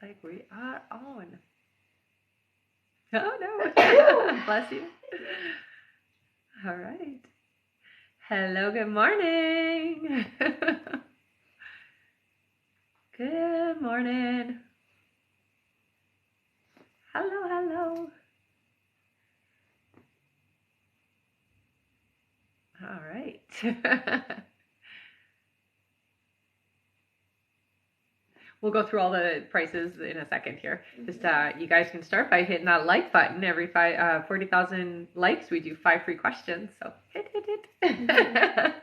like we are on. Oh, no. Bless you. All right. Hello, good morning. Good morning. Hello. All right. We'll go through all the prices in a second here. Just you guys can start by hitting that like button. Every 40,000 likes, we do 5 free questions. So hit it.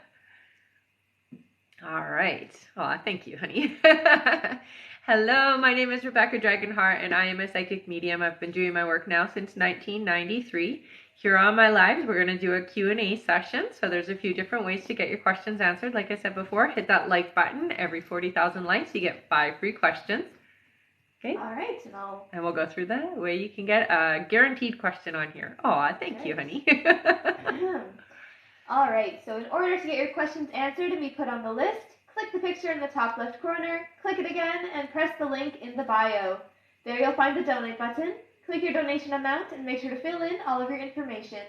All right. Oh, thank you, honey. Hello, my name is Rebecca Dragonheart, and I am a psychic medium. I've been doing my work now since 1993. Here on my lives, we're going to do a Q&A session. So there's a few different ways to get your questions answered. Like I said before, hit that like button. Every 40,000 likes, you get 5 free questions. Okay. All right. And we'll go through the way you can get a guaranteed question on here. Oh, thank you, honey. All right. So in order to get your questions answered and be put on the list, click the picture in the top left corner, click it again, and press the link in the bio. There you'll find the donate button. Click your donation amount and make sure to fill in all of your information.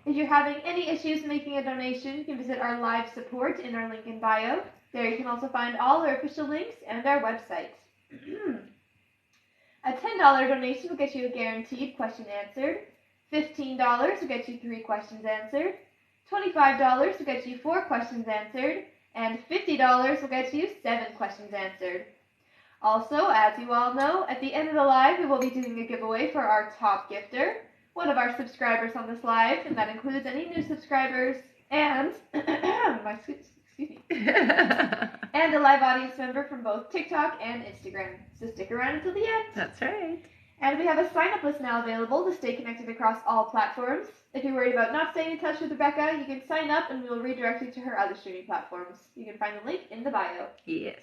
If you're having any issues making a donation, you can visit our live support in our link in bio. There you can also find all our official links and our website. A $10 donation will get you a guaranteed question answered. $15 will get you 3 questions answered. $25 will get you 4 questions answered. And $50 will get you 7 questions answered. Also, as you all know, at the end of the live, we will be doing a giveaway for our top gifter, one of our subscribers on this live, and that includes any new subscribers and excuse me, and a live audience member from both TikTok and Instagram. So stick around until the end. That's right. And we have a sign-up list now available to stay connected across all platforms. If you're worried about not staying in touch with Rebecca, you can sign up and we will redirect you to her other streaming platforms. You can find the link in the bio. Yes.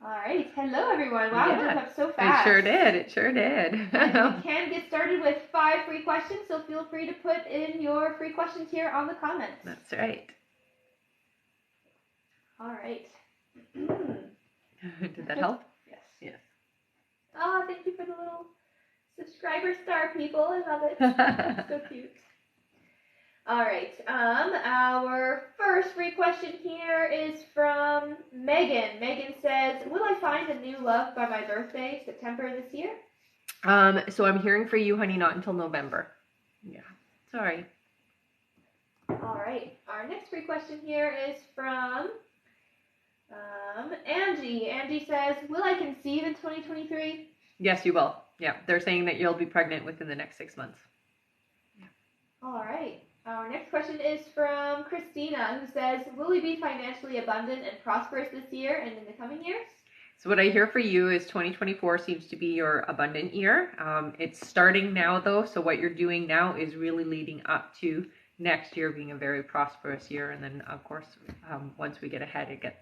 All right. Hello, everyone. Wow, yeah. It jumped up so fast. It sure did. And we can get started with 5 free questions, so feel free to put in your free questions here on the comments. That's right. All right. Did that help? Yes. Oh, thank you for the little subscriber star, people. I love it. So cute. All right. Our first free question here is from Megan. Megan says, will I find a new love by my birthday, September this year? So I'm hearing for you, honey, not until November. Yeah. Sorry. All right. Our next free question here is from Angie. Angie says, will I conceive in 2023? Yes, you will. Yeah. They're saying that you'll be pregnant within the next 6 months. Yeah. All right. Our next question is from Christina, who says, will we be financially abundant and prosperous this year and in the coming years? So what I hear for you is 2024 seems to be your abundant year. It's starting now, though. So what you're doing now is really leading up to next year being a very prosperous year. And then, of course, once we get ahead, it gets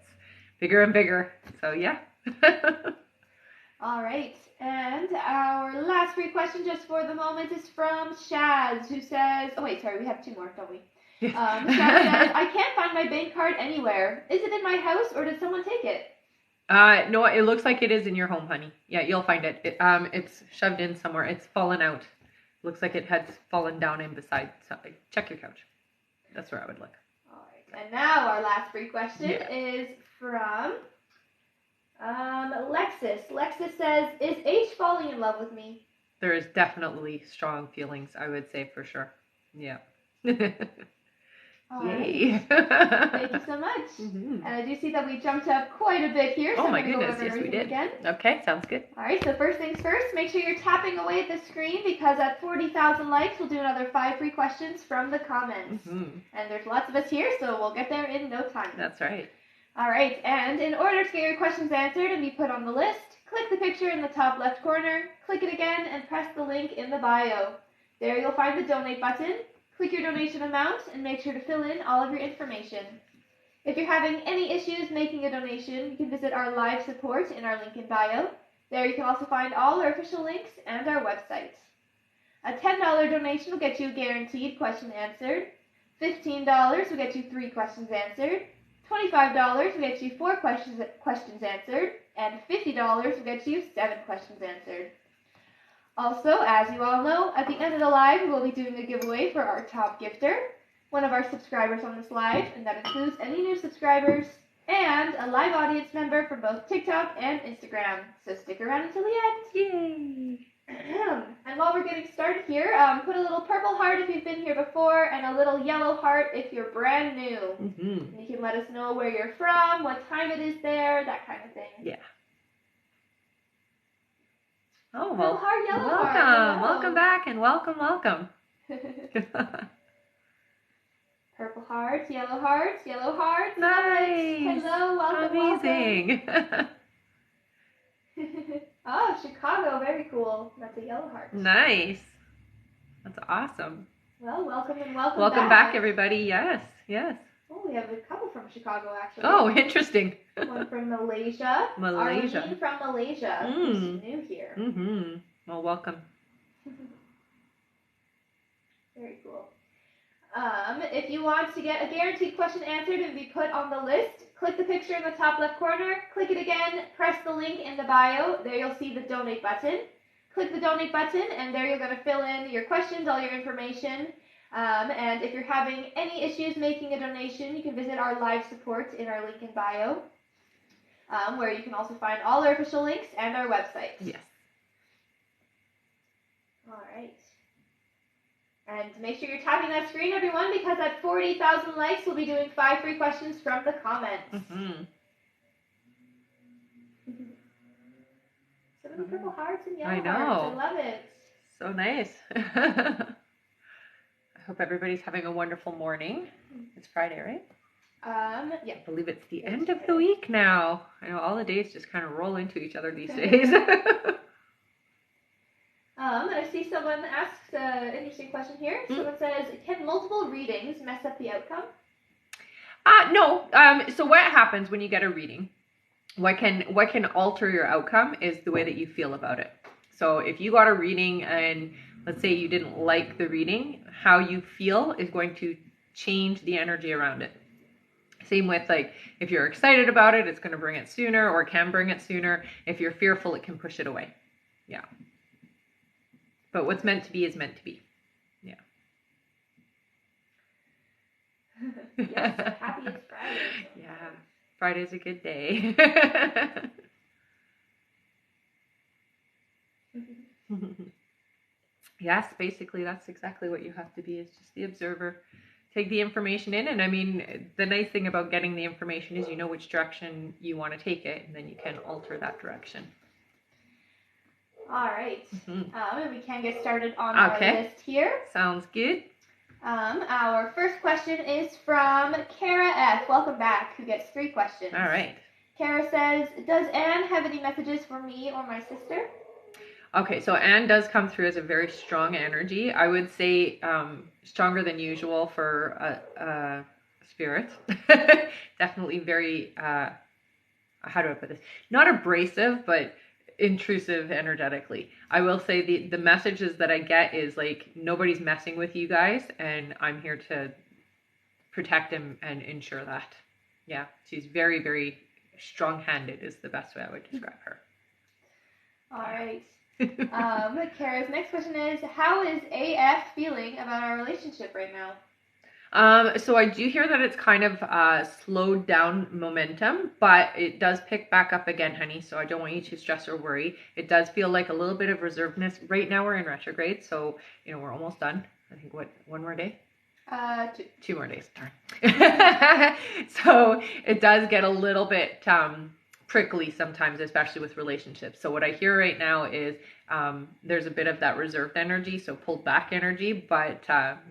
bigger and bigger. So, yeah. All right. And our last free question just for the moment is from Shaz, who says, oh, wait, sorry, we have 2 more, don't we? Shaz says, I can't find my bank card anywhere. Is it in my house or did someone take it? No, it looks like it is in your home, honey. Yeah, you'll find it. It's shoved in somewhere. It's fallen out. Looks like it had fallen down in beside something. Check your couch. That's where I would look. All right. And now our last free question is from Lexus. Lexus says, is H falling in love with me? There is definitely strong feelings, I would say, for sure. Yeah. Yay. Thank you so much. Mm-hmm. And I do see that we jumped up quite a bit here. So my goodness, yes we did. Again. Okay, sounds good. All right, so first things first, make sure you're tapping away at the screen because at 40,000 likes, we'll do another 5 free questions from the comments. Mm-hmm. And there's lots of us here, so we'll get there in no time. That's right. All right, and in order to get your questions answered and be put on the list, click the picture in the top left corner, click it again, and press the link in the bio. There you'll find the donate button. Click your donation amount and make sure to fill in all of your information. If you're having any issues making a donation, you can visit our live support in our link in bio. There you can also find all our official links and our website. A $10 donation will get you a guaranteed question answered. $15 will get you 3 questions answered. $25 will get you 4 questions answered. and $50 will get you 7 questions answered. Also, as you all know, at the end of the live, we'll be doing a giveaway for our top gifter, one of our subscribers on this live, and that includes any new subscribers and a live audience member for both TikTok and Instagram. So stick around until the end. Yay! And while we're getting started here, put a little purple heart if you've been here before, and a little yellow heart if you're brand new. Mm-hmm. And you can let us know where you're from, what time it is there, that kind of thing. Yeah. Oh, Purple well, heart, yellow welcome. heart. Welcome back and welcome. Purple hearts, yellow hearts, yellow hearts. Nice. Hello, welcome, Amazing. Oh, Chicago, very cool. That's a yellow heart. Nice. That's awesome. Well, welcome and welcome back, everybody. Yes. Oh, we have a couple from Chicago, actually. Oh, interesting. One from Malaysia. Arlene from Malaysia, who's new here. Mm-hmm. Well, welcome. Very cool. If you want to get a guaranteed question answered and be put on the list, click the picture in the top left corner, click it again, press the link in the bio. There you'll see the donate button. Click the donate button, and there you're going to fill in your questions, all your information. And if you're having any issues making a donation, you can visit our live support in our link in bio, where you can also find all our official links and our website. Yes. All right. And make sure you're tapping that screen, everyone, because at 40,000 likes, we'll be doing 5 free questions from the comments. Mm-hmm. So many purple hearts and yellow I know. hearts. I love it. So nice. I hope everybody's having a wonderful morning. It's Friday, right? Yeah. I believe it's the end of the week now. I know all the days just kind of roll into each other these days. I see someone asks an interesting question here. Someone says, can multiple readings mess up the outcome? No. So what happens when you get a reading? What can alter your outcome is the way that you feel about it. So if you got a reading and let's say you didn't like the reading, how you feel is going to change the energy around it. Same with like if you're excited about it, it's going to bring it sooner or can bring it sooner. If you're fearful, it can push it away. Yeah. But what's meant to be is meant to be. Yeah. Yes, happy it's Friday. Yeah. Friday's a good day. Yes, basically that's exactly what you have to be, is just the observer. Take the information in, and I mean, the nice thing about getting the information is you know which direction you want to take it, and then you can alter that direction. All right. And we can get started on our list here. Sounds good. Our first question is from Kara F. Welcome back, who gets 3 questions. All right. Kara says, does Anne have any messages for me or my sister? Okay, so Anne does come through as a very strong energy. I would say stronger than usual for a spirit. Definitely very, how do I put this? Not abrasive, but intrusive energetically. I will say the messages that I get is like, nobody's messing with you guys, and I'm here to protect and ensure that. Yeah, she's very, very strong-handed is the best way I would describe her. All right. Kara's next question is, how is AF feeling about our relationship right now? So I do hear that it's kind of slowed down momentum, but it does pick back up again, honey. So I don't want you to stress or worry. It does feel like a little bit of reservedness. Right now we're in retrograde, so you know we're almost done. I think one more day? 2 more days. Darn. So it does get a little bit prickly sometimes, especially with relationships. So what I hear right now is there's a bit of that reserved energy, so pulled back energy, but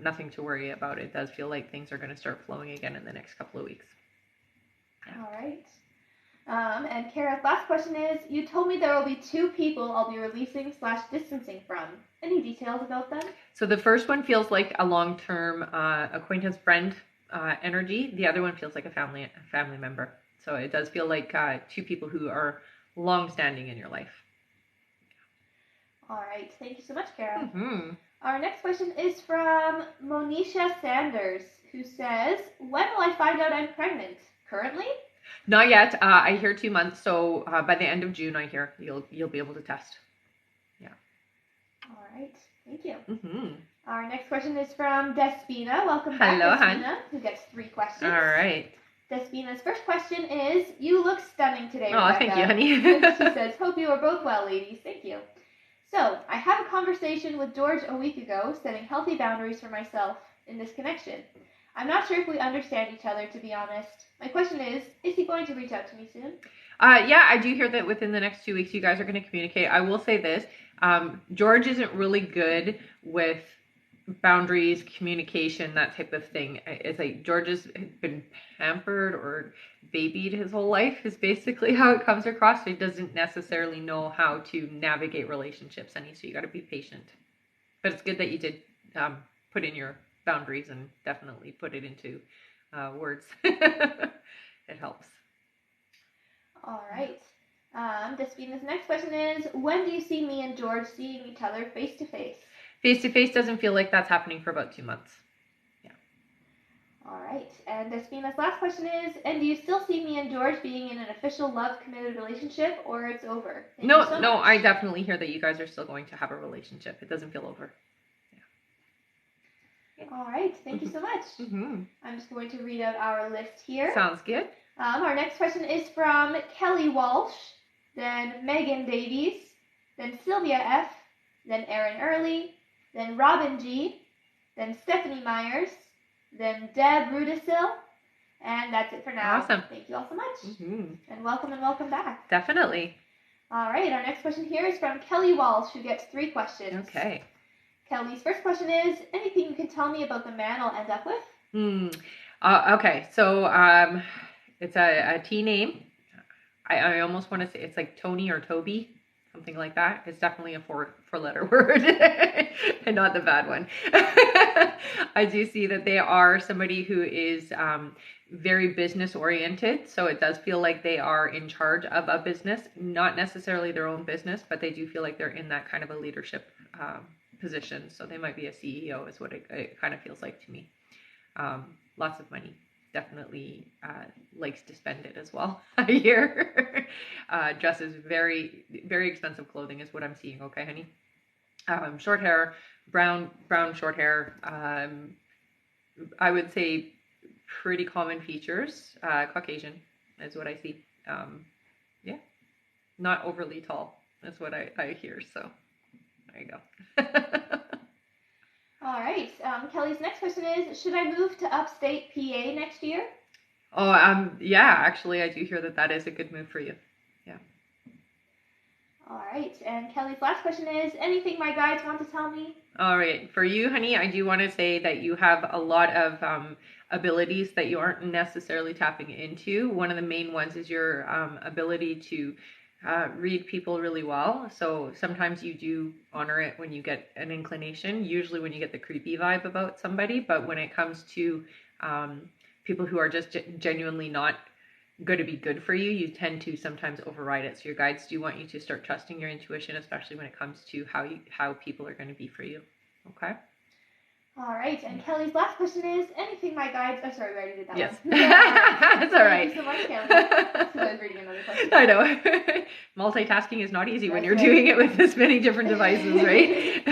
nothing to worry about. It does feel like things are going to start flowing again in the next couple of weeks. Yeah. All right. And Kara's last question is, you told me there will be 2 people I'll be releasing/distancing from. Any details about them? So the first one feels like a long-term acquaintance, friend energy. The other one feels like a family member. So it does feel like 2 people who are long-standing in your life. All right. Thank you so much, Kara. Mm-hmm. Our next question is from Monisha Sanders, who says, when will I find out I'm pregnant? Currently? Not yet. I hear 2 months, so by the end of June, I hear you'll be able to test. Yeah. All right. Thank you. Mm-hmm. Our next question is from Despina. Welcome back, Hello, Despina, hon. who gets 3 questions. All right. Despina's first question is, you look stunning today, Oh, Rebecca. thank you, honey. She says, hope you are both well, ladies. Thank you. So, I had a conversation with George a week ago, setting healthy boundaries for myself in this connection. I'm not sure if we understand each other, to be honest. My question is he going to reach out to me soon? Yeah, I do hear that within the next 2 weeks, you guys are going to communicate. I will say this. George isn't really good with boundaries, communication, that type of thing. It's like George has been pampered or babied his whole life is basically how it comes across. So he doesn't necessarily know how to navigate relationships, so you got to be patient. But it's good that you did put in your boundaries and definitely put it into words. It helps. All right. Despina's next question is, when do you see me and George seeing each other face to face? Face to face doesn't feel like that's happening for about 2 months. Yeah. All right. And Despina's last question is, and do you still see me and George being in an official love committed relationship, or it's over? Thank you so much. I definitely hear that you guys are still going to have a relationship. It doesn't feel over. Yeah. All right. Thank you so much. Mm-hmm. I'm just going to read out our list here. Sounds good. Our next question is from Kelly Walsh, then Megan Davies, then Sylvia F., then Erin Early, then Robin G., then Stephanie Myers, then Deb Rudisil, and that's it for now. Awesome. Thank you all so much. Mm-hmm. And welcome back. Definitely. All right, our next question here is from Kelly Walsh, who gets 3 questions. Okay. Kelly's first question is, anything you can tell me about the man I'll end up with? Okay, so it's a T name. I almost want to say it's like Tony or Toby, something like that. It's definitely a 4-letter word and not the bad one. I do see that they are somebody who is very business oriented. So it does feel like they are in charge of a business, not necessarily their own business, but they do feel like they're in that kind of a leadership position. So they might be a CEO is what it kind of feels like to me. Lots of money. Definitely likes to spend it as well. I hear dresses very, very expensive clothing is what I'm seeing. Okay, honey. Short hair, brown short hair. I would say pretty common features. Caucasian is what I see. Yeah, not overly tall. That's what I hear. So there you go. All right. Kelly's next question is, should I move to upstate PA next year? Oh, yeah, actually, I do hear that is a good move for you. Yeah. All right. And Kelly's last question is, anything my guides want to tell me? All right. For you, honey, I do want to say that you have a lot of abilities that you aren't necessarily tapping into. One of the main ones is your ability to read people really well. So sometimes you do honor it when you get an inclination, usually when you get the creepy vibe about somebody. But when it comes to people who are just genuinely not going to be good for you, you tend to sometimes override it. So your guides do want you to start trusting your intuition, especially when it comes to how people are going to be for you. Okay? All right, and Kelly's last question is, anything my guides... Oh, sorry, we already did that yes. one. That's all right. Thank you so much, Kelly. So I was reading another question. I know. Multitasking is not easy when you're doing it with this many different devices, right?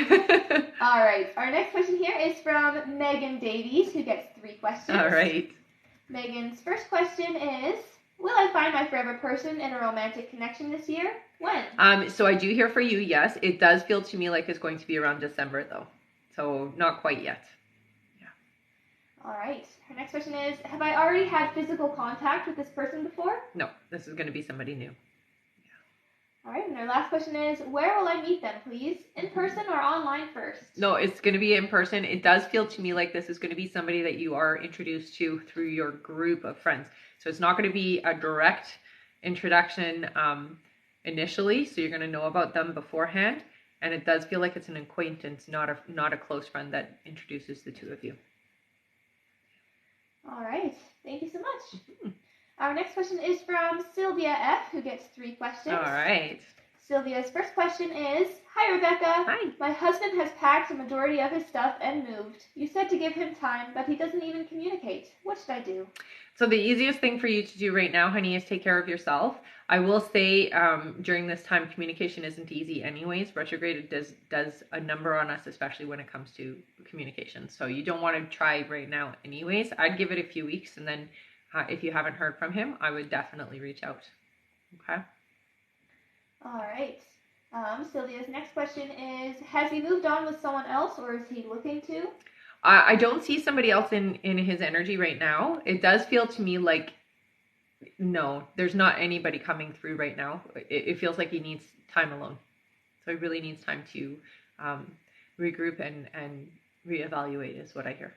All right, our next question here is from Megan Davies, who gets 3 questions. All right. Megan's first question is, will I find my forever person in a romantic connection this year? When? So I do hear for you, yes. It does feel to me like it's going to be around December, though. So not quite yet. Yeah. All right. Her next question is, have I already had physical contact with this person before? No, this is going to be somebody new. Yeah. All right. And her last question is, where will I meet them, please? In person or online first? No, it's going to be in person. It does feel to me like this is going to be somebody that you are introduced to through your group of friends. So it's not going to be a direct introduction initially. So you're going to know about them beforehand. And it does feel like it's an acquaintance, not a close friend that introduces the two of you. All right. Thank you so much. Mm-hmm. Our next question is from Sylvia F., who gets 3 questions. All right. Sylvia's first question is, hi, Rebecca. Hi. My husband has packed a majority of his stuff and moved. You said to give him time, but he doesn't even communicate. What what should I do? So the easiest thing for you to do right now, honey, is take care of yourself. I will say during this time, communication isn't easy anyways. Retrograde does a number on us, especially when it comes to communication. So you don't want to try right now anyways. I'd give it a few weeks, and then if you haven't heard from him, I would definitely reach out. Okay? All right. Sylvia's next question is, has he moved on with someone else, or is he looking to? I don't see somebody else in his energy right now. It does feel to me like, no, there's not anybody coming through right now. It feels like he needs time alone. So he really needs time to regroup and reevaluate is what I hear.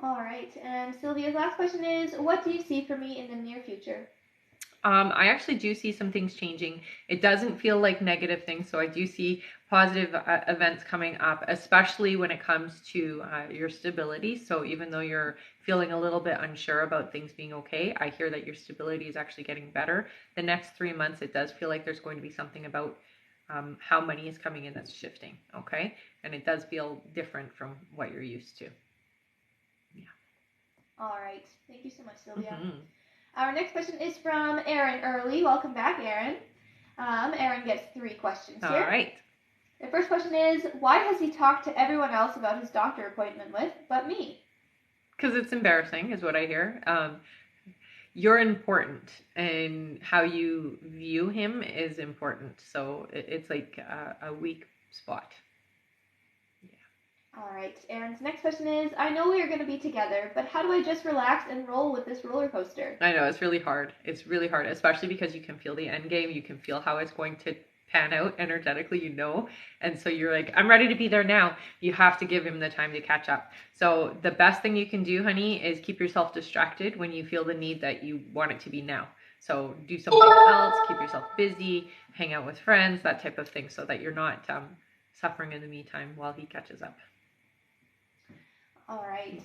All right. And Sylvia's last question is, what do you see for me in the near future? I actually do see some things changing. It doesn't feel like negative things, so I do see positive events coming up, especially when it comes to your stability. So even though you're feeling a little bit unsure about things being okay, I hear that your stability is actually getting better. The next 3 months, it does feel like there's going to be something about how money is coming in that's shifting, okay? And it does feel different from what you're used to. Yeah. All right. Thank you so much, Sylvia. Mm-hmm. Our next question is from Erin Early. Welcome back, Erin. Erin gets 3 questions here. All right. The first question is, why has he talked to everyone else about his doctor appointment with, but me? Because it's embarrassing, is what I hear. You're important, and how you view him is important. So it's like a weak spot. All right, Erin's next question is, I know we are going to be together, but how do I just relax and roll with this roller coaster? I know, it's really hard. It's really hard, especially because you can feel the end game. You can feel how it's going to pan out energetically, and so you're like, I'm ready to be there now. You have to give him the time to catch up. So the best thing you can do, honey, is keep yourself distracted when you feel the need that you want it to be now. So do something else, keep yourself busy, hang out with friends, that type of thing, so that you're not suffering in the meantime while he catches up. All right.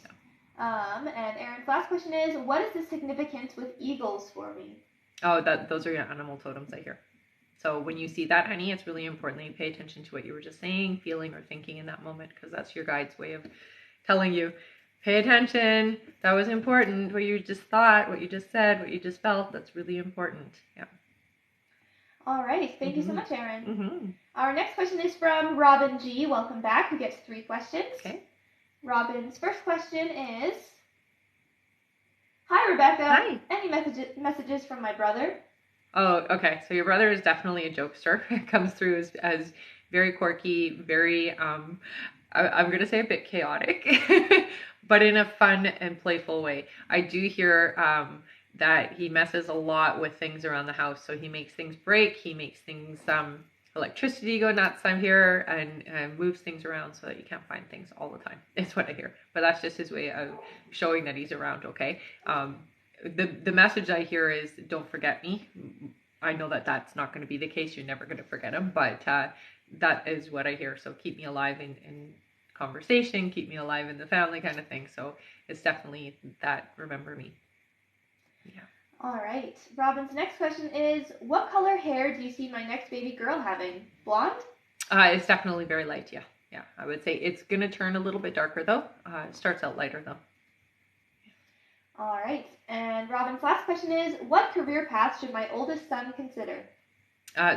And Erin's last question is, what is the significance with eagles for me? Oh, those are your animal totems, I hear. So when you see that, honey, it's really important that you pay attention to what you were just saying, feeling, or thinking in that moment, because that's your guide's way of telling you, pay attention. That was important. What you just thought, what you just said, what you just felt, that's really important. Yeah. All right. Thank you so much, Erin. Mm-hmm. Our next question is from Robin G. Welcome back, who gets 3 questions. Okay. Robin's first question is, hi, Rebecca. Hi. Any messages from my brother? Oh, okay. So your brother is definitely a jokester. It comes through as very quirky, very, I'm going to say a bit chaotic, but in a fun and playful way. I do hear that he messes a lot with things around the house. So he makes things break. He makes things, electricity go nuts, I'm here, and moves things around so that you can't find things all the time. It's what I hear. But that's just his way of showing that he's around, okay? The message I hear is, don't forget me. I know that that's not going to be the case. You're never going to forget him, but that is what I hear. So keep me alive in conversation, keep me alive in the family kind of thing. So it's definitely that, remember me. Yeah. All right. Robin's next question is, what color hair do you see my next baby girl having? Blonde? It's definitely very light, yeah. Yeah, I would say it's going to turn a little bit darker, though. It starts out lighter, though. All right. And Robin's last question is, what career path should my oldest son consider?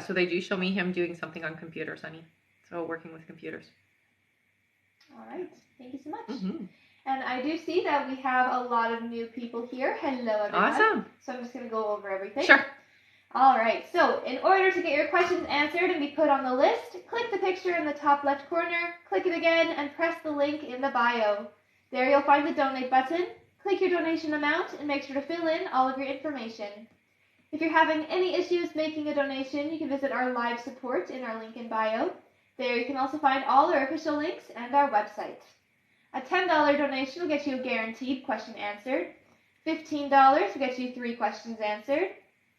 So they do show me him doing something on computers, honey. So working with computers. All right. Thank you so much. Mm-hmm. And I do see that we have a lot of new people here. Hello, everyone. Awesome. So I'm just going to go over everything. Sure. All right. So in order to get your questions answered and be put on the list, click the picture in the top left corner, click it again, and press the link in the bio. There you'll find the donate button. Click your donation amount and make sure to fill in all of your information. If you're having any issues making a donation, you can visit our live support in our link in bio. There you can also find all our official links and our website. A $10 donation will get you a guaranteed question answered. $15 will get you 3 questions answered.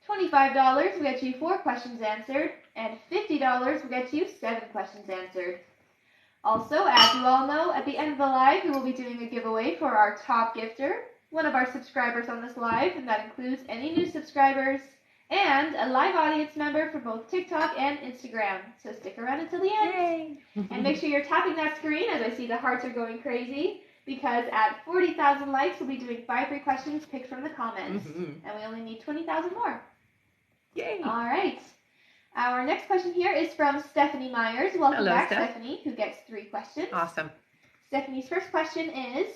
$25 will get you 4 questions answered. And $50 will get you 7 questions answered. Also, as you all know, at the end of the live, we will be doing a giveaway for our top gifter, one of our subscribers on this live, and that includes any new subscribers, and a live audience member for both TikTok and Instagram. So stick around until the end. Yay! And make sure you're tapping that screen as I see the hearts are going crazy. because at 40,000 likes, we'll be doing 5 free questions picked from the comments. Mm-hmm. And we only need 20,000 more. Yay! All right. Our next question here is from Stephanie Myers. Welcome Hello, back, Steph. Stephanie, who gets 3 questions. Awesome. Stephanie's first question is,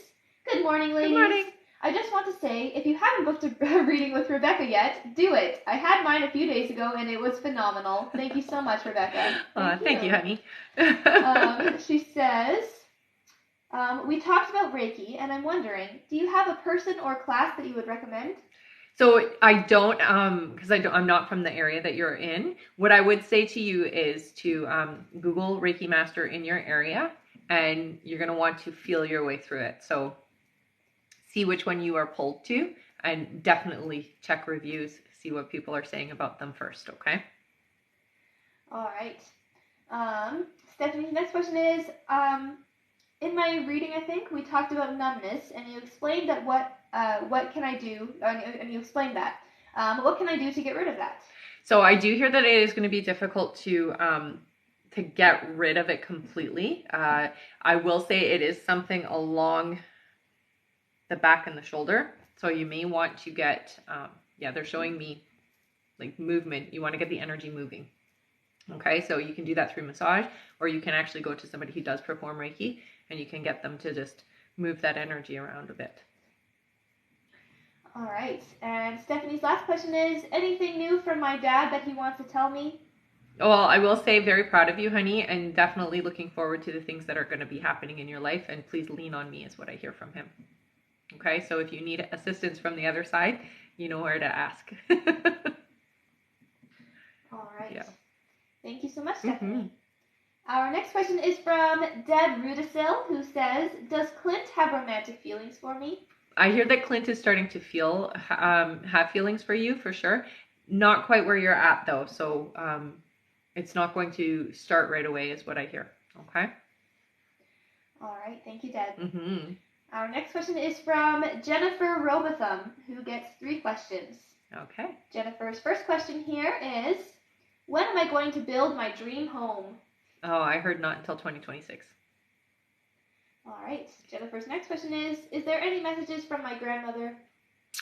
good morning, ladies. Good morning. I just want to say, if you haven't booked a reading with Rebecca yet, do it. I had mine a few days ago, and it was phenomenal. Thank you so much, Rebecca. Thank you, honey. She says, we talked about Reiki, and I'm wondering, do you have a person or class that you would recommend? So I don't, because I'm not from the area that you're in. What I would say to you is to Google Reiki Master in your area, and you're going to want to feel your way through it. So see which one you are pulled to, and definitely check reviews, see what people are saying about them first, okay? All right. Stephanie's next question is, in my reading, I think, we talked about numbness, and you explained that what can I do, and you explained that. What can I do to get rid of that? So I do hear that it is going to be difficult to get rid of it completely. I will say it is something along the back and the shoulder. So you may want to get, they're showing me like movement. You want to get the energy moving. Okay, so you can do that through massage, or you can actually go to somebody who does perform Reiki, and you can get them to just move that energy around a bit. All right, and Stephanie's last question is, anything new from my dad that he wants to tell me? Well, I will say very proud of you, honey, and definitely looking forward to the things that are going to be happening in your life, and please lean on me is what I hear from him. Okay, so if you need assistance from the other side, you know where to ask. All right. Yeah. Thank you so much, Stephanie. Our next question is from Deb Rudisil, who says, does Clint have romantic feelings for me? I hear that Clint is starting to have feelings for you, for sure. Not quite where you're at, though, so it's not going to start right away is what I hear, okay? All right, thank you, Deb. Mm-hmm. Our next question is from Jennifer Robotham, who gets 3 questions. Okay. Jennifer's first question here is, when am I going to build my dream home? Oh, I heard not until 2026. All right. Jennifer's next question is there any messages from my grandmother?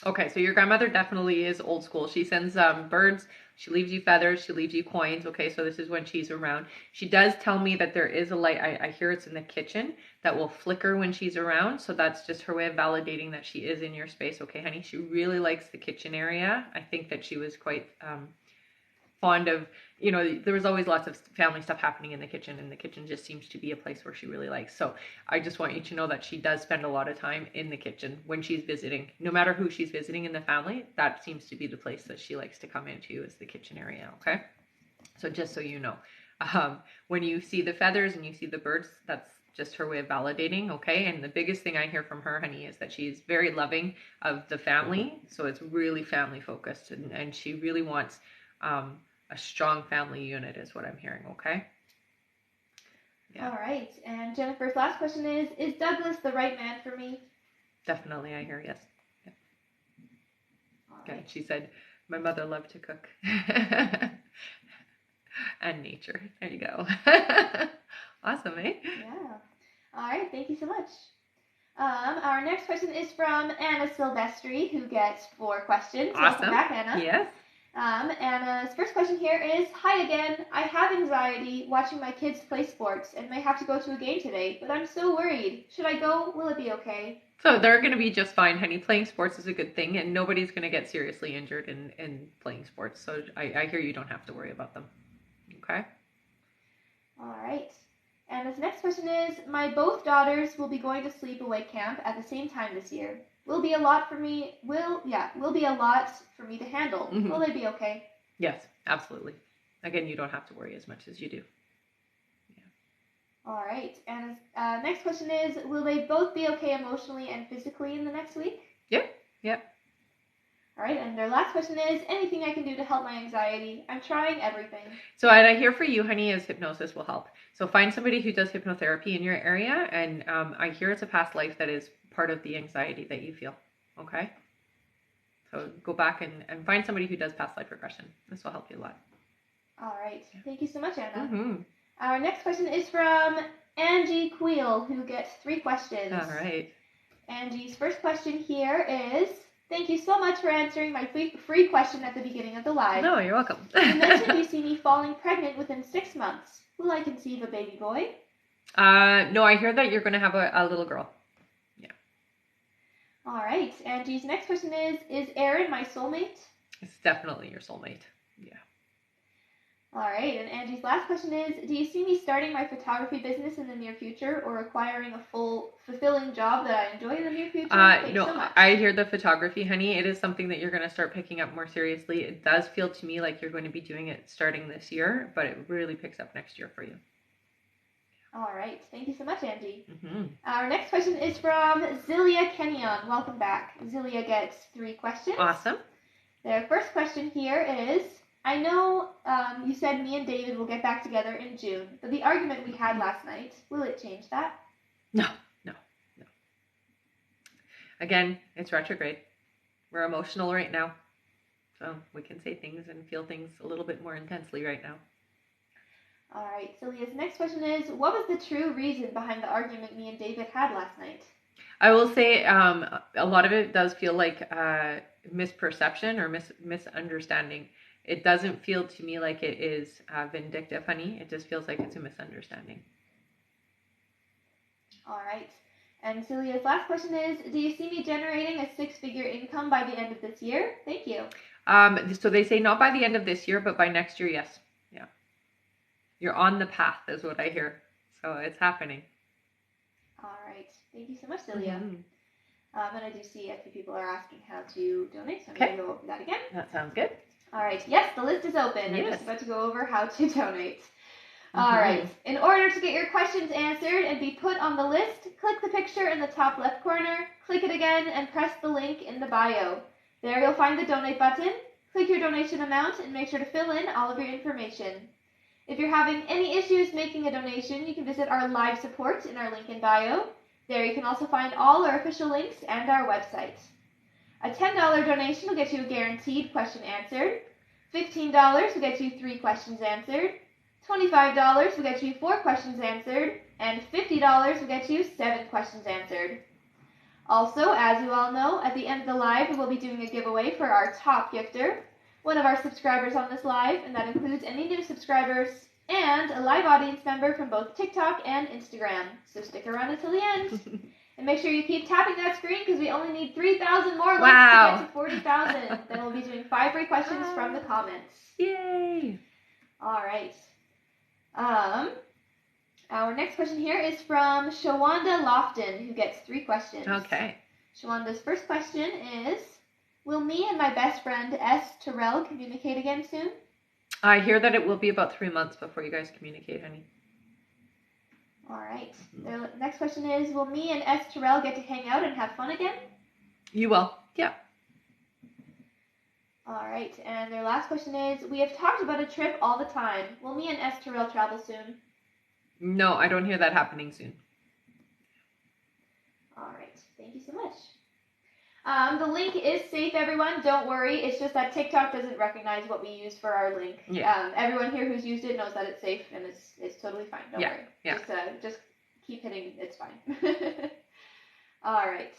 Okay, so your grandmother definitely is old school. She sends birds, she leaves you feathers, she leaves you coins. Okay, so this is when she's around. She does tell me that there is a light, I hear it's in the kitchen, that will flicker when she's around. So that's just her way of validating that she is in your space. Okay, honey, she really likes the kitchen area. I think that she was quite fond of, there was always lots of family stuff happening in the kitchen, and the kitchen just seems to be a place where she really likes. So I just want you to know that she does spend a lot of time in the kitchen when she's visiting. No matter who she's visiting in the family, that seems to be the place that she likes to come into, is the kitchen area, okay? So just so you know, when you see the feathers and you see the birds, that's just her way of validating, okay? And the biggest thing I hear from her, honey, is that she's very loving of the family. So it's really family focused, and she really wants a strong family unit is what I'm hearing, okay? Yeah. All right. And Jennifer's last question is Douglas the right man for me? Definitely, I hear yes. Yeah. Okay. Right. She said, my mother loved to cook. And nature. There you go. Awesome, eh? Yeah. All right. Thank you so much. Our next question is from Anna Silvestri, who gets 4 questions. Awesome. Welcome back, Anna. Yes. Anna's first question here is, hi again. I have anxiety watching my kids play sports and may have to go to a game today, but I'm so worried. Should I go? Will it be okay? So they're going to be just fine, honey. Playing sports is a good thing, and nobody's going to get seriously injured in playing sports. So I hear you don't have to worry about them. Okay? All right. And his next question is, my both daughters will be going to sleepaway camp at the same time this year. Will be a lot for me. Will be a lot for me to handle. Mm-hmm. Will they be okay? Yes, absolutely. Again, you don't have to worry as much as you do. Yeah. All right. And his next question is, will they both be okay emotionally and physically in the next week? Yep. Yep. All right, and their last question is, anything I can do to help my anxiety? I'm trying everything. So what I hear for you, honey, is hypnosis will help. So find somebody who does hypnotherapy in your area, and I hear it's a past life that is part of the anxiety that you feel, okay? So go back and find somebody who does past life regression. This will help you a lot. All right. Thank you so much, Anna. Mm-hmm. Our next question is from Angie Queel, who gets 3 questions. All right. Angie's first question here is, thank you so much for answering my free question at the beginning of the live. No, you're welcome. You mentioned you see me falling pregnant within 6 months. Will I conceive a baby boy? No, I hear that you're going to have a little girl. Yeah. All right. Angie's next question is Aaron my soulmate? It's definitely your soulmate. Yeah. All right. And Angie's last question is, do you see me starting my photography business in the near future or acquiring a fulfilling job that I enjoy in the near future? Thanks no, so much. I hear the photography, honey. It is something that you're going to start picking up more seriously. It does feel to me like you're going to be doing it starting this year, but it really picks up next year for you. All right. Thank you so much, Angie. Mm-hmm. Our next question is from Zilia Kenyon. Welcome back. Zilia gets 3 questions. Awesome. Their first question here is, I know you said me and David will get back together in June, but the argument we had last night, will it change that? No. Again, it's retrograde. We're emotional right now. So we can say things and feel things a little bit more intensely right now. All right, so Leah's next question is, what was the true reason behind the argument me and David had last night? I will say a lot of it does feel like misperception or misunderstanding. It doesn't feel to me like it is vindictive, honey. It just feels like it's a misunderstanding. All right. And Celia's last question is, do you see me generating a 6-figure income by the end of this year? Thank you. So they say not by the end of this year, but by next year, yes. Yeah. You're on the path is what I hear. So it's happening. All right. Thank you so much, Celia. Mm-hmm. And I do see a few people are asking how to donate, so I'm going to go over that again. That sounds good. All right. Yes, the list is open. Yes. I'm just about to go over how to donate. All right. In order to get your questions answered and be put on the list, click the picture in the top left corner, click it again, and press the link in the bio. There you'll find the donate button. Click your donation amount and make sure to fill in all of your information. If you're having any issues making a donation, you can visit our live support in our link in bio. There you can also find all our official links and our website. A $10 donation will get you a guaranteed question answered. $15 will get you 3 questions answered. $25 will get you 4 questions answered, and $50 will get you 7 questions answered. Also, as you all know, at the end of the live, we will be doing a giveaway for our top gifter, one of our subscribers on this live, and that includes any new subscribers and a live audience member from both TikTok and Instagram. So stick around until the end. And make sure you keep tapping that screen because we only need 3,000 more likes to get to 40,000. Then we'll be doing 5 free questions from the comments. Yay! All right. Our next question here is from Shawanda Lofton, who gets 3 questions. Okay. Shawanda's first question is, will me and my best friend S. Terrell communicate again soon? I hear that it will be about 3 months before you guys communicate, honey. All right. The next question is, will me and S. Terrell get to hang out and have fun again? You will. Yeah. All right. And their last question is, we have talked about a trip all the time. Will me and S. Terrell travel soon? No, I don't hear that happening soon. All right. Thank you so much. The link is safe, everyone. Don't worry. It's just that TikTok doesn't recognize what we use for our link. Yeah. Everyone here who's used it knows that it's safe and it's totally fine. Don't worry. Yeah. Just keep hitting. It's fine. All right.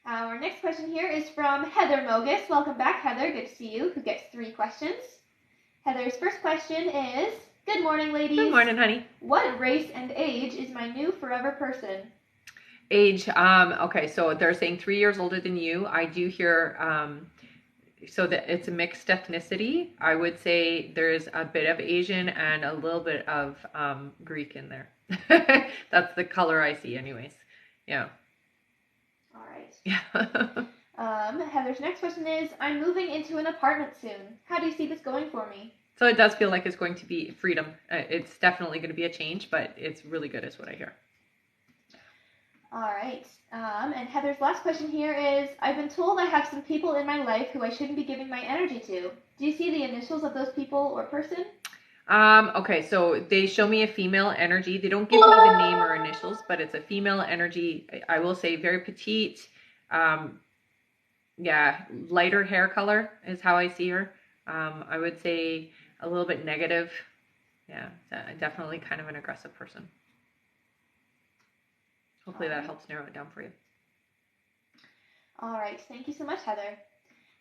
Our next question here is from Heather Mogus. Welcome back, Heather. Good to see you. Who gets 3 questions? Heather's first question is, good morning, ladies. Good morning, honey. What race and age is my new forever person? Age, okay, so they're saying 3 years older than you. I do hear, so that it's a mixed ethnicity. I would say there's a bit of Asian and a little bit of Greek in there. That's the color I see anyways. Yeah. All right. Yeah. Heather's next question is, I'm moving into an apartment soon. How do you see this going for me? So it does feel like it's going to be freedom. It's definitely going to be a change, but it's really good is what I hear. All right. And Heather's last question here is, I've been told I have some people in my life who I shouldn't be giving my energy to. Do you see the initials of those people or person? Okay, so they show me a female energy. They don't give me the name or initials, but it's a female energy. I will say very petite. Yeah, lighter hair color is how I see her. I would say a little bit negative. Yeah, definitely kind of an aggressive person. Hopefully that helps narrow it down for you. All right. Thank you so much, Heather.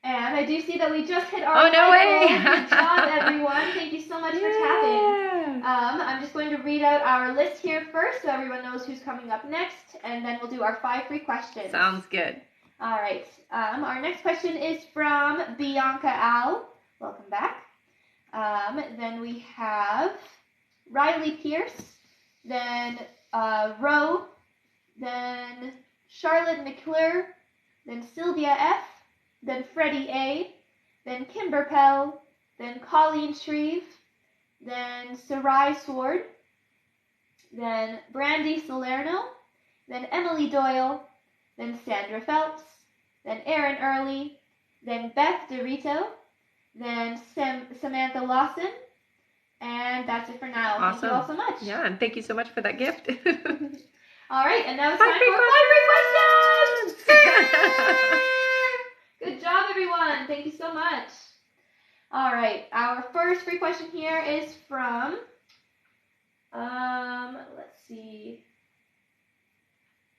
And I do see that we just hit our Oh, no way! Good job, everyone. Thank you so much for tapping. I'm just going to read out our list here first so everyone knows who's coming up next, and then we'll do our 5 free questions. Sounds good. All right. Our next question is from Bianca Al. Welcome back. Then we have Riley Pierce, then Roe, then Charlotte McClure, then Sylvia F., then Freddie A., then Kimber Pell, then Colleen Shreve, then Sarai Sword, then Brandy Salerno, then Emily Doyle, then Sandra Phelps, then Erin Early, then Beth Dorito, then Samantha Lawson, and that's it for now. Awesome. Thank you all so much. Yeah, and thank you so much for that gift. All right, and now it's time for 5 free questions! Good job, everyone. Thank you so much. All right, our first free question here is from, let's see,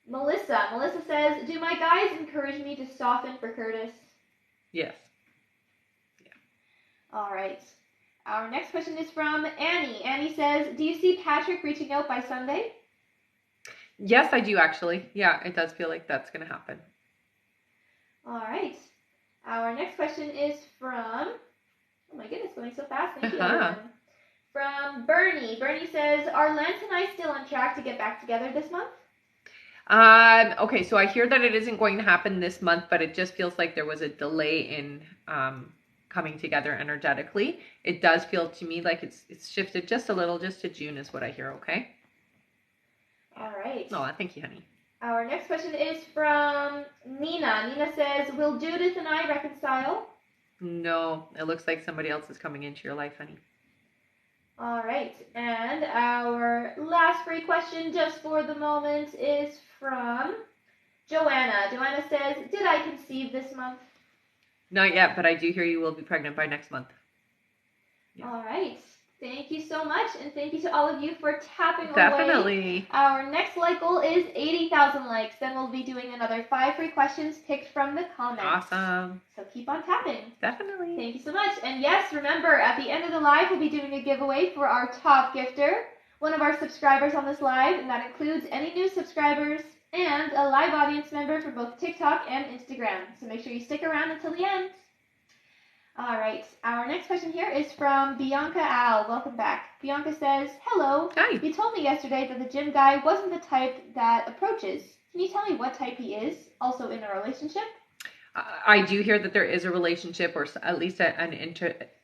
Melissa. Melissa says, do my guys encourage me to soften for Curtis? Yes. Yeah. All right. Our next question is from Annie. Annie says, do you see Patrick reaching out by Sunday? Yes, I do actually. Yeah, it does feel like that's going to happen. All right. Our next question is from, oh my goodness, going so fast. Thank you, everyone. From Bernie. Bernie says, are Lance and I still on track to get back together this month? Okay, so I hear that it isn't going to happen this month, but it just feels like there was a delay in coming together energetically. It does feel to me like it's shifted just a little, just to June is what I hear, okay? All right. Oh, thank you, honey. Our next question is from Nina. Nina says, will Judith and I reconcile? No, it looks like somebody else is coming into your life, honey. All right. And our last free question just for the moment is from Joanna. Joanna says, did I conceive this month? Not yet, but I do hear you will be pregnant by next month. Yeah. All right. Thank you so much, and thank you to all of you for tapping away. Definitely. Our next like goal is 80,000 likes. Then we'll be doing another 5 free questions picked from the comments. Awesome. So keep on tapping. Definitely. Thank you so much. And yes, remember, at the end of the live, we'll be doing a giveaway for our top gifter, one of our subscribers on this live, and that includes any new subscribers and a live audience member for both TikTok and Instagram. So make sure you stick around until the end. All right, our next question here is from Bianca Al. Welcome back. Bianca says, hello. Hi. You told me yesterday that the gym guy wasn't the type that approaches. Can you tell me what type he is, also in a relationship? I do hear that there is a relationship, or at least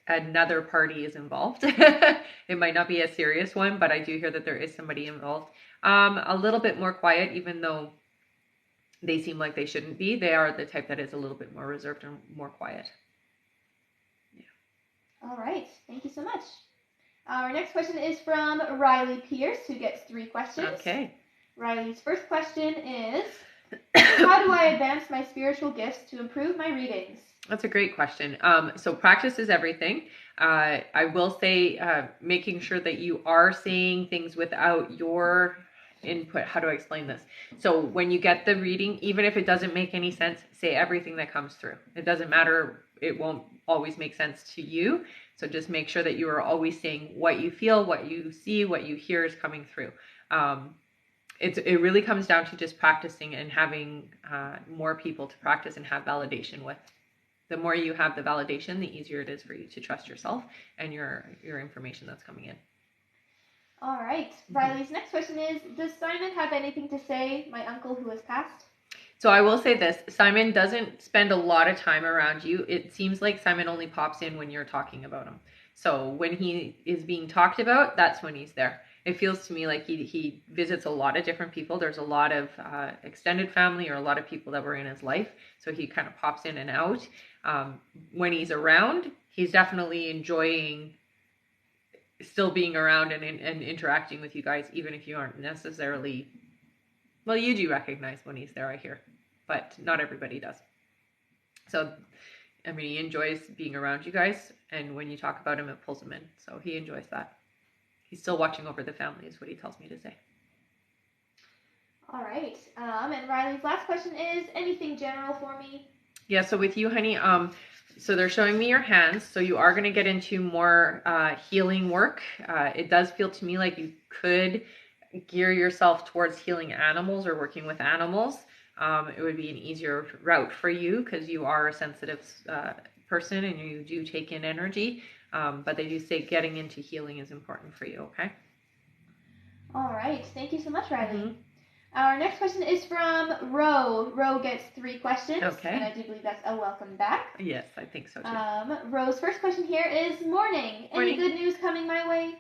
another party is involved. It might not be a serious one, but I do hear that there is somebody involved. A little bit more quiet, even though they seem like they shouldn't be. They are the type that is a little bit more reserved and more quiet. All right, thank you so much. Our next question is from Riley Pierce, who gets 3 questions. Okay. Riley's first question is, how do I advance my spiritual gifts to improve my readings? That's a great question. So practice is everything. I will say making sure that you are saying things without your input. How do I explain this? So when you get the reading, even if it doesn't make any sense, say everything that comes through. It doesn't matter. It won't always make sense to you. So just make sure that you are always saying what you feel, what you see, what you hear is coming through. It really comes down to just practicing and having more people to practice and have validation with. The more you have the validation, the easier it is for you to trust yourself and your information that's coming in. All right. Riley's next question is, does Simon have anything to say, my uncle who has passed? So I will say this, Simon doesn't spend a lot of time around you. It seems like Simon only pops in when you're talking about him. So when he is being talked about, that's when he's there. It feels to me like he visits a lot of different people. There's a lot of extended family or a lot of people that were in his life. So he kind of pops in and out. When he's around, he's definitely enjoying still being around and interacting with you guys, even if you aren't necessarily, well, you do recognize when he's there, I hear, but not everybody does. So, I mean, he enjoys being around you guys, and when you talk about him, it pulls him in. So he enjoys that. He's still watching over the family is what he tells me to say. All right. And Riley's last question is, anything general for me? Yeah, so with you, honey, so they're showing me your hands. So you are going to get into more healing work. It does feel to me like you could gear yourself towards healing animals or working with animals. It would be an easier route for you because you are a sensitive person and you do take in energy. But they do say getting into healing is important for you, okay? All right. Thank you so much, Riley. Mm-hmm. Our next question is from Ro. Ro gets 3 questions. Okay. And I do believe that's a welcome back. Yes, I think so too. Ro's first question here is, morning. Any good news coming my way?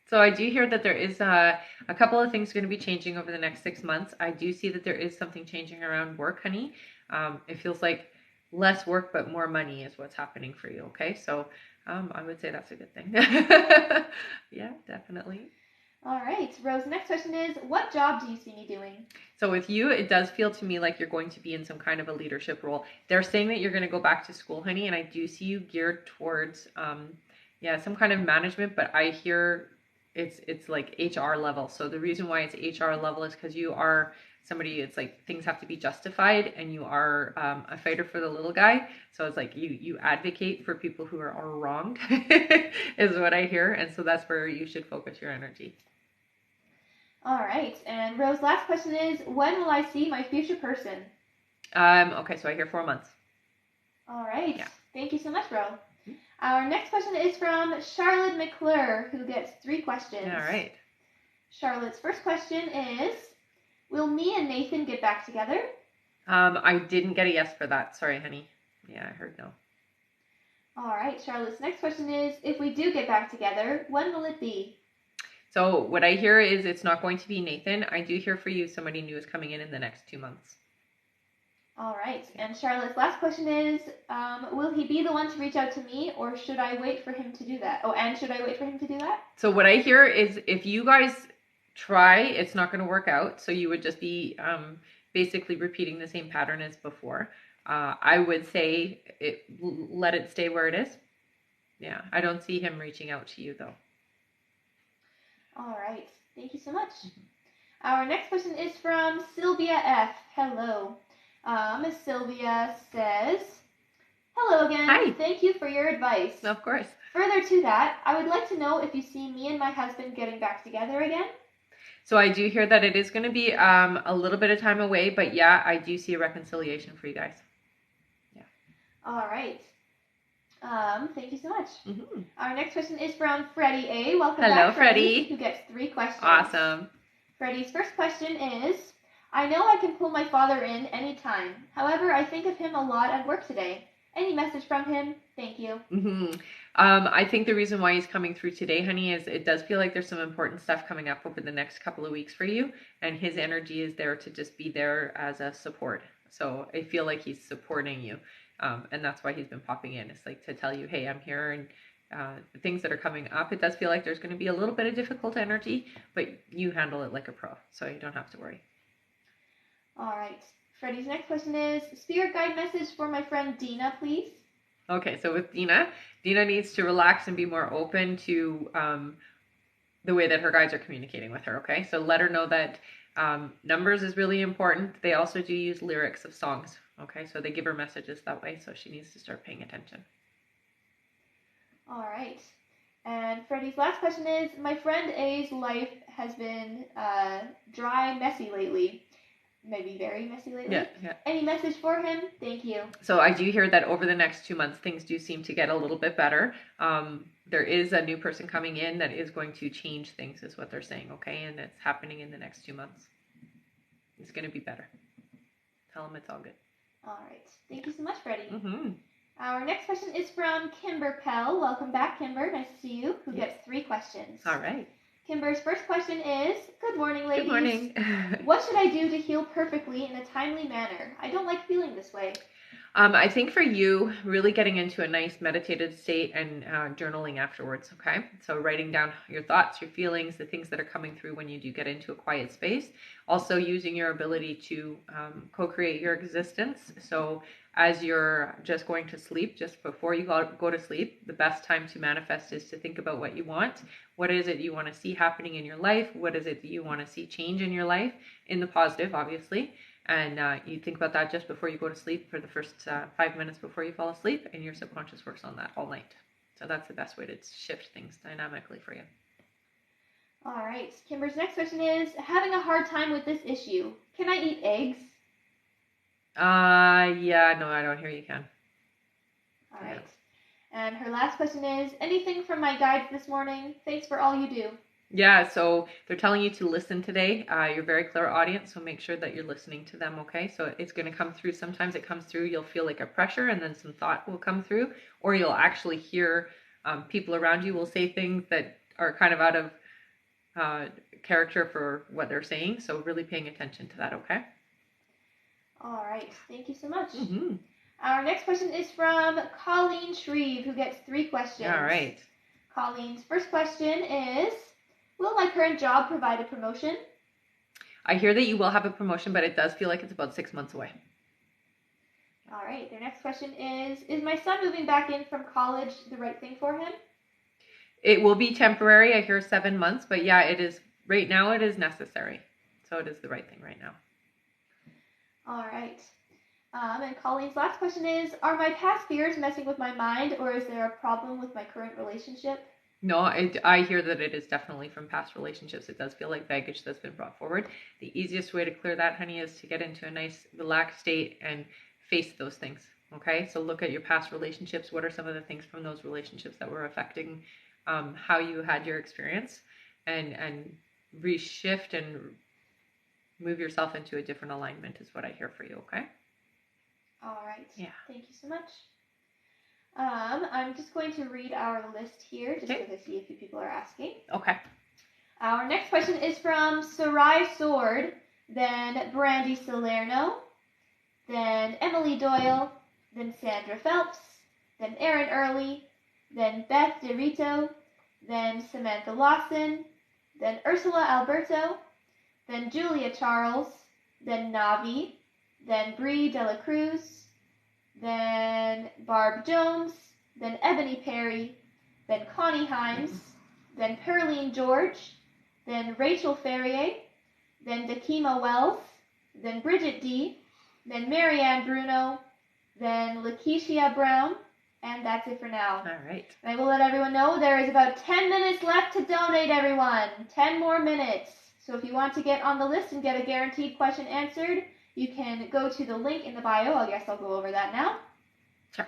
So I do hear that there is a couple of things going to be changing over the next 6 months. I do see that there is something changing around work, honey. It feels like less work but more money is what's happening for you, okay? So I would say that's a good thing. Yeah, definitely. All right. Ro's next question is, what job do you see me doing? So with you, it does feel to me like you're going to be in some kind of a leadership role. They're saying that you're going to go back to school, honey, and I do see you geared towards, some kind of management, but I hear it's like HR level. So the reason why it's HR level is because you are somebody, it's like things have to be justified and you are a fighter for the little guy. So it's like you advocate for people who are wronged is what I hear. And so that's where you should focus your energy. All right. And Ro's last question is, when will I see my future person? Okay, so I hear 4 months. All right. Yeah. Thank you so much, Ro. Our next question is from Charlotte McClure, who gets 3 questions. All right. Charlotte's first question is, will me and Nathan get back together? I didn't get a yes for that. Sorry, honey. Yeah, I heard no. All right. Charlotte's next question is, if we do get back together, when will it be? So what I hear is it's not going to be Nathan. I do hear for you somebody new is coming in the next 2 months. All right. And Charlotte's last question is, will he be the one to reach out to me, or should I wait for him to do that? Oh, and should I wait for him to do that? So what I hear is if you guys try, it's not going to work out. So you would just be basically repeating the same pattern as before. I would say let it stay where it is. Yeah, I don't see him reaching out to you though. All right. Thank you so much. Our next question is from Sylvia F. Hello. Sylvia says, hello again. Hi. Thank you for your advice. Of course. Further to that, I would like to know if you see me and my husband getting back together again. So I do hear that it is going to be a little bit of time away, but yeah, I do see a reconciliation for you guys. Yeah. All right. Thank you so much. Our next question is from Freddie A. Welcome back, Freddie, who gets 3 questions. Awesome. Freddie's first question is, I know I can pull my father in anytime. However, I think of him a lot at work today. Any message from him? Thank you. I think the reason why he's coming through today, honey, is it does feel like there's some important stuff coming up over the next couple of weeks for you. And his energy is there to just be there as a support. So I feel like he's supporting you. And that's why he's been popping in. It's like to tell you, hey, I'm here. And the things that are coming up, it does feel like there's going to be a little bit of difficult energy, but you handle it like a pro. So you don't have to worry. All right. Freddie's next question is, spirit guide message for my friend Dina, please. Okay, so with Dina needs to relax and be more open to the way that her guides are communicating with her, okay? So let her know that numbers is really important. They also do use lyrics of songs, okay? So they give her messages that way, so she needs to start paying attention. All right. And Freddie's last question is, my friend A's life has been dry, messy lately. Maybe very messy lately. Yeah. Any message for him? Thank you. So I do hear that over the next 2 months, things do seem to get a little bit better. There is a new person coming in that is going to change things, is what they're saying, okay? And it's happening in the next 2 months. It's going to be better. Tell him it's all good. All right. Thank you so much, Freddie. Our next question is from Kimber Pell. Welcome back, Kimber. Nice to see you. Who gets 3 questions. All right. Kimber's first question is, good morning, ladies. Good morning. What should I do to heal perfectly in a timely manner? I don't like feeling this way. I think for you, really getting into a nice meditative state and journaling afterwards, okay? So writing down your thoughts, your feelings, the things that are coming through when you do get into a quiet space. Also using your ability to co-create your existence. So as you're just going to sleep, just before you go to sleep, the best time to manifest is to think about what you want. What is it you want to see happening in your life? What is it that you want to see change in your life? In the positive, obviously. And you think about that just before you go to sleep for the first 5 minutes before you fall asleep, and your subconscious works on that all night. So that's the best way to shift things dynamically for you. All right. Kimber's next question is, having a hard time with this issue. Can I eat eggs? Yeah, no, I don't hear you can. All right. And her last question is, anything from my guides this morning? Thanks for all you do. Yeah, so they're telling you to listen today. You're a very clear audience, so make sure that you're listening to them, okay? So it's going to come through. Sometimes it comes through, you'll feel like a pressure, and then some thought will come through, or you'll actually hear people around you will say things that are kind of out of character for what they're saying. So really paying attention to that, okay? All right. Thank you so much. Mm-hmm. Our next question is from Colleen Shreve, who gets 3 questions. All right. Colleen's first question is, will my current job provide a promotion? I hear that you will have a promotion, but it does feel like it's about 6 months away. All right. Their next question is my son moving back in from college the right thing for him? It will be temporary. I hear 7 months, but yeah, it is. Right now, it is necessary. So it is the right thing right now. All right. And Colleen's last question is, are my past fears messing with my mind, or is there a problem with my current relationship? No, I hear that it is definitely from past relationships. It does feel like baggage that's been brought forward. The easiest way to clear that, honey, is to get into a nice, relaxed state and face those things, okay? So look at your past relationships. What are some of the things from those relationships that were affecting how you had your experience, and reshift and move yourself into a different alignment is what I hear for you, okay? All right. Yeah. Thank you so much. I'm just going to read our list here, just because I see a few people are asking. Okay. Our next question is from Sarai Sword, then Brandy Salerno, then Emily Doyle, then Sandra Phelps, then Erin Early, then Beth DeRito, then Samantha Lawson, then Ursula Alberto, then Julia Charles, then Navi, then Bree Dela Cruz, then Barb Jones, then Ebony Perry, then Connie Himes, then Perline George, then Rachel Ferrier, then Dakima Wells, then Bridget D, then Marianne Bruno, then Lakeisha Brown, and that's it for now. All right. And I will let everyone know there is about 10 minutes left to donate, everyone. 10 more minutes. So if you want to get on the list and get a guaranteed question answered, you can go to the link in the bio. I guess I'll go over that now. Sure.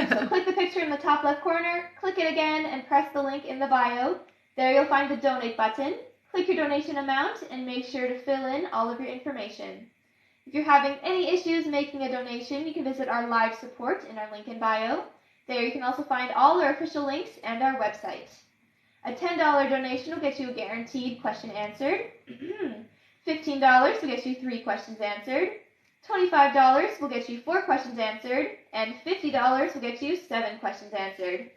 So click the picture in the top left corner, click it again, and press the link in the bio. There you'll find the donate button. Click your donation amount and make sure to fill in all of your information. If you're having any issues making a donation, you can visit our live support in our link in bio. There you can also find all our official links and our website. A $10 donation will get you a guaranteed question answered. $15 will get you 3 questions answered. $25 will get you 4 questions answered. And $50 will get you 7 questions answered.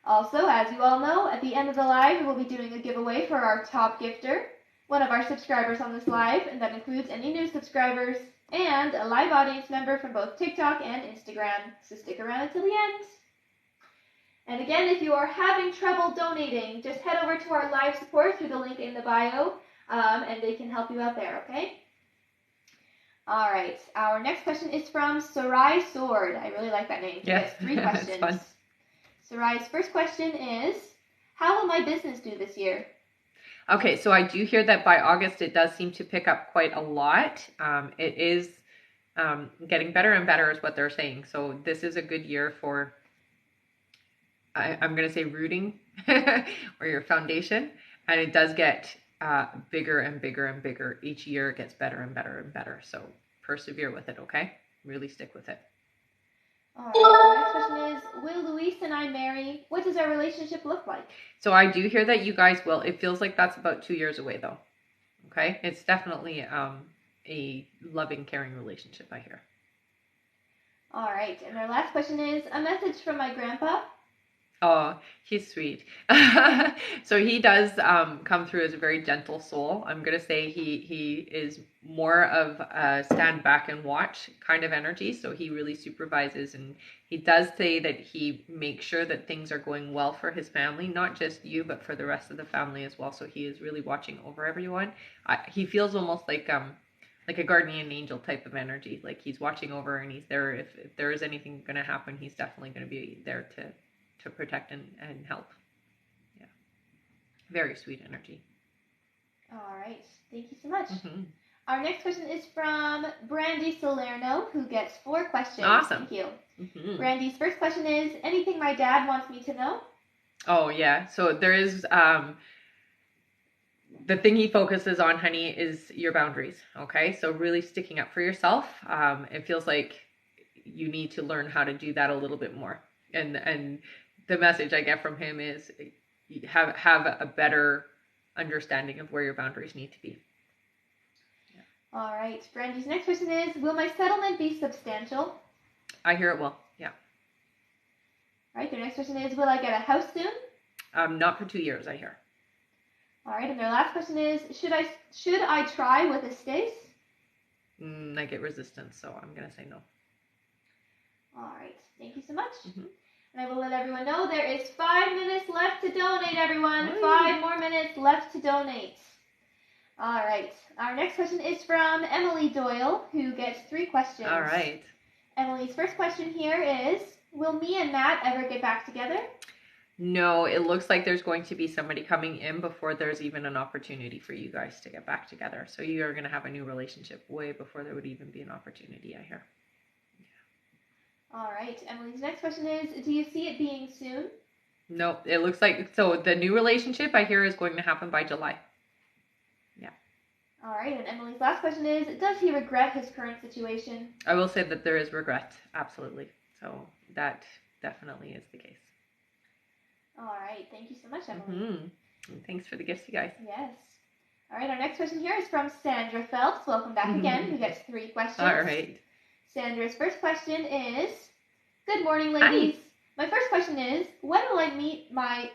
Also, as you all know, at the end of the live, we'll be doing a giveaway for our top gifter, one of our subscribers on this live, and that includes any new subscribers, and a live audience member from both TikTok and Instagram. So stick around until the end. And again, if you are having trouble donating, just head over to our live support through the link in the bio, and they can help you out there, okay? All right, our next question is from Sarai Sword. I really like that name. Yes, 3 questions. It's fun. Sarai's first question is, how will my business do this year? Okay, so I do hear that by August it does seem to pick up quite a lot. It is getting better and better is what they're saying. So this is a good year for, I'm going to say rooting or your foundation. And it does get bigger and bigger and bigger. Each year it gets better and better and better. So persevere with it, okay? Really stick with it. All right, the next question is, will Luis and I marry? What does our relationship look like? So I do hear that you guys will. It feels like that's about 2 years away though. Okay? It's definitely a loving, caring relationship, I hear. All right, and our last question is a message from my grandpa. Oh, he's sweet. So he does come through as a very gentle soul. I'm gonna say he is more of a stand back and watch kind of energy. So he really supervises, and he does say that he makes sure that things are going well for his family, not just you, but for the rest of the family as well. So he is really watching over everyone. He feels almost like a guardian angel type of energy. Like he's watching over and he's there. If there is anything going to happen, he's definitely going to be there to protect and help. Yeah. Very sweet energy. All right. Thank you so much. Mm-hmm. Our next question is from Brandy Salerno, who gets 4 questions. Awesome. Thank you. Mm-hmm. Brandy's first question is, anything my dad wants me to know? Oh, yeah. So there is, the thing he focuses on, honey, is your boundaries. Okay. So really sticking up for yourself. It feels like you need to learn how to do that a little bit more. And the message I get from him is have a better understanding of where your boundaries need to be. Yeah. All right. Brandy's next question is, will my settlement be substantial? I hear it will. Yeah. All right. Their next question is, will I get a house soon? Not for 2 years, I hear. All right. And their last question is, should I try with a Stace? I get resistance, so I'm going to say no. All right. Thank you so much. Mm-hmm. And I will let everyone know there is 5 minutes left to donate, everyone. Hey. 5 more minutes left to donate. All right. Our next question is from Emily Doyle, who gets 3 questions. All right. Emily's first question here is, will me and Matt ever get back together? No, it looks like there's going to be somebody coming in before there's even an opportunity for you guys to get back together. So you are going to have a new relationship way before there would even be an opportunity, I hear. All right. Emily's next question is, do you see it being soon? No, it looks like, so the new relationship I hear is going to happen by July. Yeah. All right. And Emily's last question is, does he regret his current situation? I will say that there is regret. Absolutely. So that definitely is the case. All right. Thank you so much, Emily. Mm-hmm. And thanks for the gifts, you guys. Yes. All right. Our next question here is from Sandra Phelps. Welcome back again. Who gets 3 questions. All right. Sandra's first question is, good morning, ladies. Hi. My first question is, when will I meet my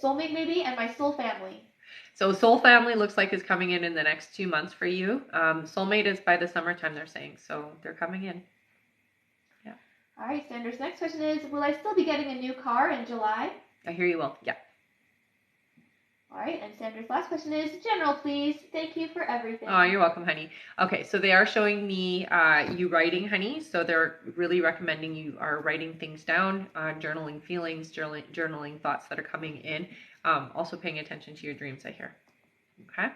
soulmate maybe and my soul family? So soul family looks like is coming in the next 2 months for you. Soulmate is by the summertime, they're saying. So they're coming in. Yeah. All right, Sandra's next question is, will I still be getting a new car in July? I hear you will. Yeah. All right, and Sandra's last question is, general, please. Thank you for everything. Oh, you're welcome, honey. Okay, so they are showing me you writing, honey. So they're really recommending you are writing things down, journaling feelings, journaling thoughts that are coming in. Also paying attention to your dreams, I hear. Okay?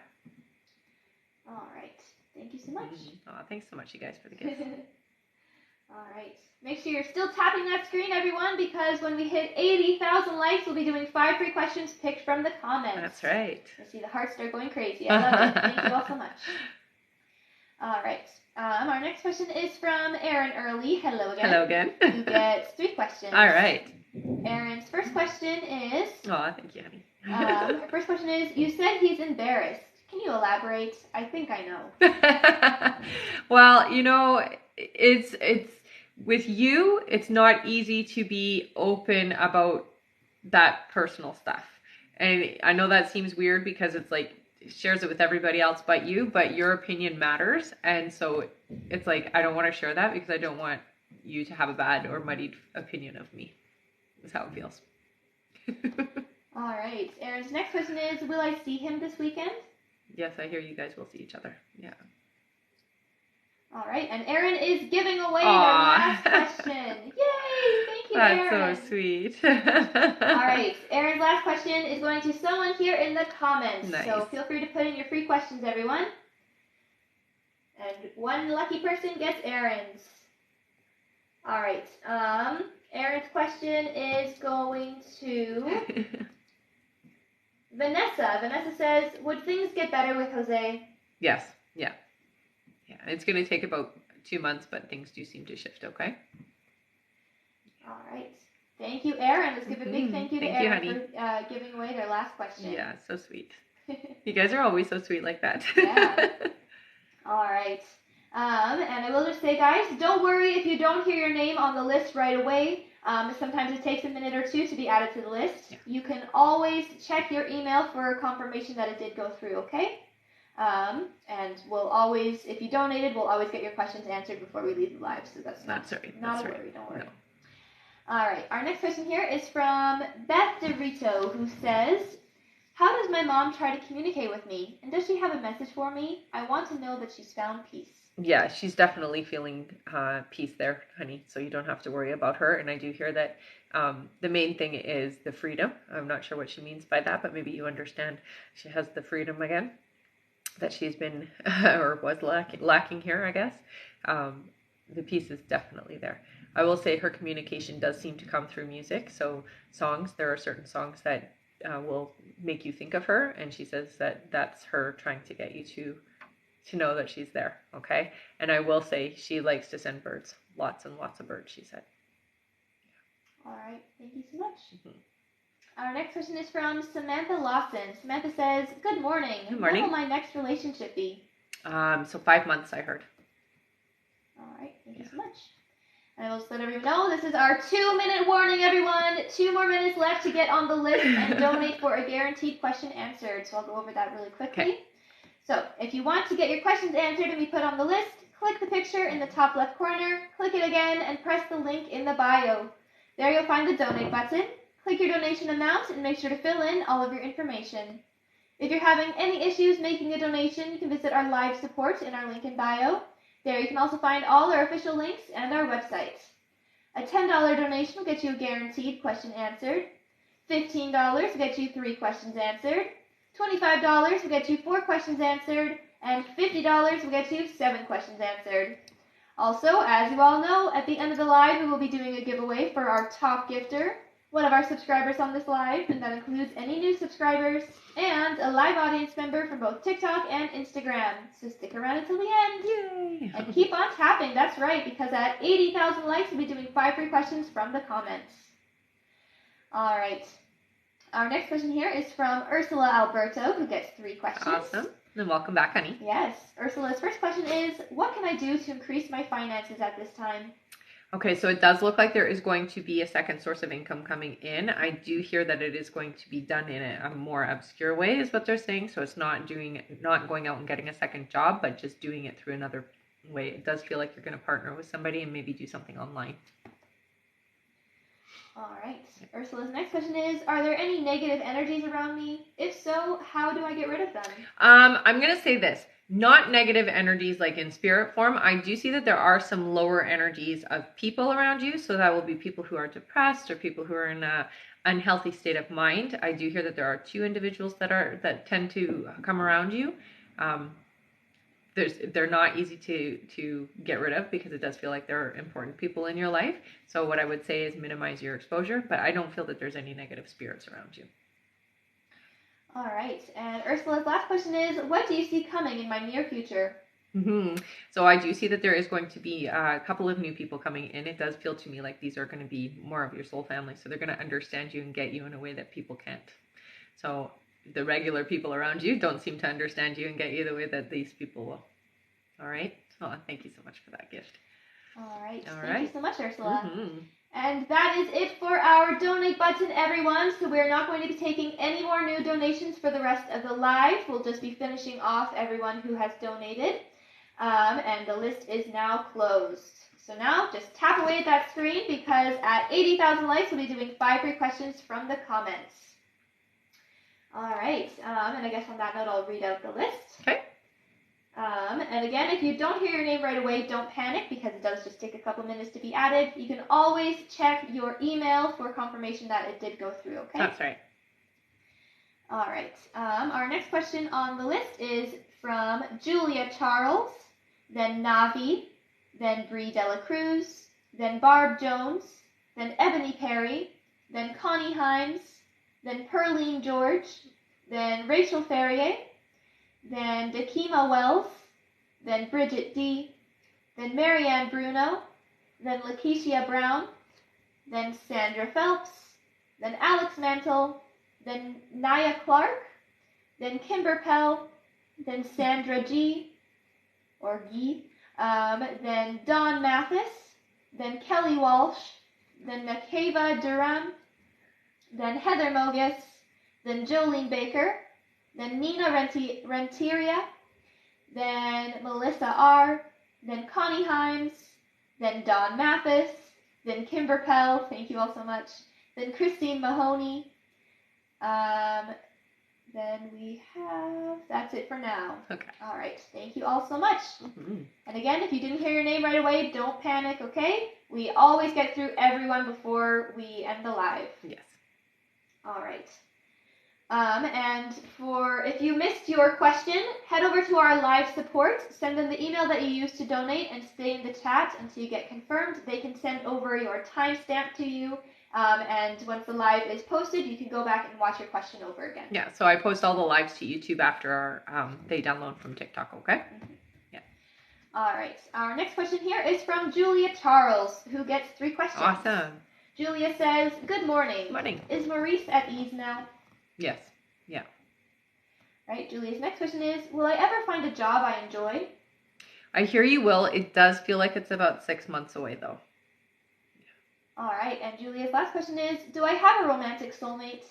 All right. Thank you so much. Oh, thanks so much, you guys, for the gift. All right. Make sure you're still tapping that screen, everyone, because when we hit 80,000 likes, we'll be doing 5 free questions picked from the comments. That's right. I see the hearts start going crazy. I love it. Thank you all so much. All right. Our next question is from Erin Early. Hello again. Hello again. Who gets 3 questions. All right. Erin's first question is... Oh, thank you, honey. Her first question is, you said he's embarrassed. Can you elaborate? I think I know. Well, you know, it's with you, it's not easy to be open about that personal stuff. And I know that seems weird because it's like shares it with everybody else but you, but your opinion matters. And so it's like, I don't want to share that because I don't want you to have a bad or muddied opinion of me. That's how it feels. All right. Erin's next question is, will I see him this weekend? Yes, I hear you guys will see each other. Yeah. All right. And Erin is giving away their last question. Yay! Thank you, Erin. That's so sweet. All right. Erin's last question is going to someone here in the comments. Nice. So feel free to put in your free questions, everyone. And one lucky person gets Erin's. All right. Erin's question is going to Vanessa. Vanessa says, would things get better with Jose? Yes. Yeah. Yeah. It's going to take about 2 months, but things do seem to shift, okay? All right. Thank you, Erin. Let's give a big thank you to Erin for giving away their last question. Yeah, so sweet. You guys are always so sweet like that. Yeah. All right. And I will just say, guys, don't worry if you don't hear your name on the list right away. Sometimes it takes a minute or two to be added to the list. Yeah. You can always check your email for confirmation that it did go through, okay? And we'll always, if you donated, we'll always get your questions answered before we leave the live. So that's not a worry. Don't worry. No. All right. Our next question here is from Beth DeRito, who says, how does my mom try to communicate with me? And does she have a message for me? I want to know that she's found peace. Yeah, she's definitely feeling peace there, honey. So you don't have to worry about her. And I do hear that the main thing is the freedom. I'm not sure what she means by that, but maybe you understand. She has the freedom again that she's been or was lacking here, I guess. The peace is definitely there. I will say her communication does seem to come through music. So songs, there are certain songs that will make you think of her. And she says that that's her trying to get you to know that she's there, okay? And I will say she likes to send birds. Lots and lots of birds, she said. All right, thank you so much. Mm-hmm. Our next question is from Samantha Lawson. Samantha says, good morning. Good morning. When will my next relationship be? So 5 months, I heard. All right, thank you so much. And I will just let everyone know, this is our 2-minute warning, everyone. 2 more minutes left to get on the list and donate for a guaranteed question answered. So I'll go over that really quickly. Okay. So if you want to get your questions answered and be put on the list, click the picture in the top left corner, click it again, and press the link in the bio. There you'll find the donate button. Click your donation amount and make sure to fill in all of your information. If you're having any issues making a donation, you can visit our live support in our link in bio. There you can also find all our official links and our website. A $10 donation will get you a guaranteed question answered. $15 will get you 3 questions answered. $25 will get you 4 questions answered, and $50 will get you 7 questions answered. Also, as you all know, at the end of the live, we will be doing a giveaway for our top gifter, one of our subscribers on this live, and that includes any new subscribers, and a live audience member from both TikTok and Instagram. So stick around until the end. Yay! And keep on tapping, that's right, because at 80,000 likes, we'll be doing 5 free questions from the comments. All right. Our next question here is from Ursula Alberto, who gets 3 questions. Awesome. And welcome back, honey. Yes. Ursula's first question is, what can I do to increase my finances at this time? Okay, so it does look like there is going to be a second source of income coming in. I do hear that it is going to be done in a more obscure way, is what they're saying. So it's not going out and getting a second job, but just doing it through another way. It does feel like you're going to partner with somebody and maybe do something online. All right. Ursula's next question is, are there any negative energies around me? If so, how do I get rid of them? I'm going to say this. Not negative energies like in spirit form. I do see that there are some lower energies of people around you. So that will be people who are depressed or people who are in an unhealthy state of mind. I do hear that there are 2 individuals that tend to come around you. They're not easy to get rid of because it does feel like they're important people in your life. So what I would say is minimize your exposure, but I don't feel that there's any negative spirits around you. All right. And Ursula's last question is, what do you see coming in my near future? So I do see that there is going to be a couple of new people coming in. It does feel to me like these are going to be more of your soul family. So they're going to understand you and get you in a way that people can't. So the regular people around you don't seem to understand you and get you the way that these people will. All right. Oh, thank you so much for that gift. All right. Thank you so much, Ursula. Mm-hmm. And that is it for our donate button, everyone. So we're not going to be taking any more new donations for the rest of the live. We'll just be finishing off everyone who has donated. And the list is now closed. So now just tap away at that screen because at 80,000 likes, we'll be doing 5 free questions from the comments. All right. And I guess on that note, I'll read out the list. Okay. And again, if you don't hear your name right away, don't panic because it does just take a couple minutes to be added. You can always check your email for confirmation that it did go through, okay? That's right. All right. Our next question on the list is from Julia Charles, then Navi, then Bree Dela Cruz, then Barb Jones, then Ebony Perry, then Connie Himes, then Perline George, then Rachel Ferrier, then Dakima Wells, then Bridget D, then Marianne Bruno, then Lakeisha Brown, then Sandra Phelps, then Alex Mantle, then Naya Clark, then Kimber Pell, then Sandra G, or Gee. Then Dawn Mathis, then Kelly Walsh, then Makeva Durham, then Heather Mogus, then Jolene Baker, then Nina Renteria, then Melissa R., then Connie Himes, then Dawn Mathis, then Kimber Pell, thank you all so much, then Christine Mahoney, then we have, that's it for now. Okay. All right, thank you all so much. Mm-hmm. And again, if you didn't hear your name right away, don't panic, okay? We always get through everyone before we end the live. Yes. All right. And if you missed your question, head over to our live support, send them the email that you used to donate, and stay in the chat until you get confirmed. They can send over your timestamp to you, and once the live is posted, you can go back and watch your question over again. Yeah, so I post all the lives to YouTube after they download from TikTok, okay? Mm-hmm. Yeah. All right. Our next question here is from Julia Charles, who gets 3 questions. Awesome. Julia says, good morning. Morning. Is Maurice at ease now? Yes. Yeah. Right. Julia's next question is, will I ever find a job I enjoy? I hear you will. It does feel like it's about 6 months away, though. All right. And Julia's last question is, do I have a romantic soulmate?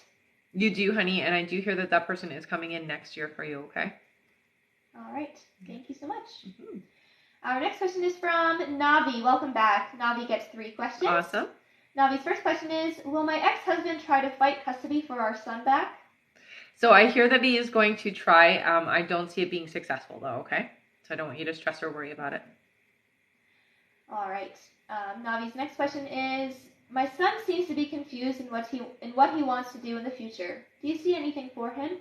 You do, honey, and I do hear that that person is coming in next year for you, okay? All right. Thank you so much. Mm-hmm. Our next question is from Navi. Welcome back. Navi gets 3 questions. Awesome. Navi's first question is, will my ex-husband try to fight custody for our son back? So I hear that he is going to try. I don't see it being successful, though, okay? So I don't want you to stress or worry about it. All right. Navi's next question is, my son seems to be confused in what he wants to do in the future. Do you see anything for him?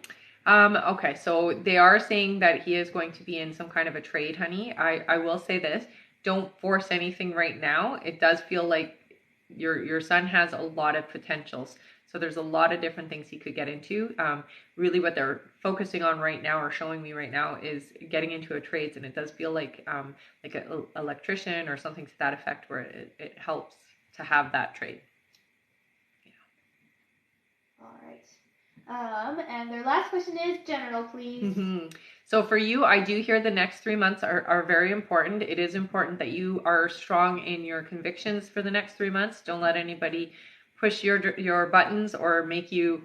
Okay, so they are saying that he is going to be in some kind of a trade, honey. I will say this. Don't force anything right now. It does feel like your son has a lot of potentials. So there's a lot of different things he could get into. Really what they're focusing on right now or showing me right now is getting into a trades. And it does feel like an electrician or something to that effect where it helps to have that trade. Yeah. All right. And their last question is general, please. Mm-hmm. So for you, I do hear the next 3 months are very important. It is important that you are strong in your convictions for the next 3 months. Don't let anybody push your buttons or make you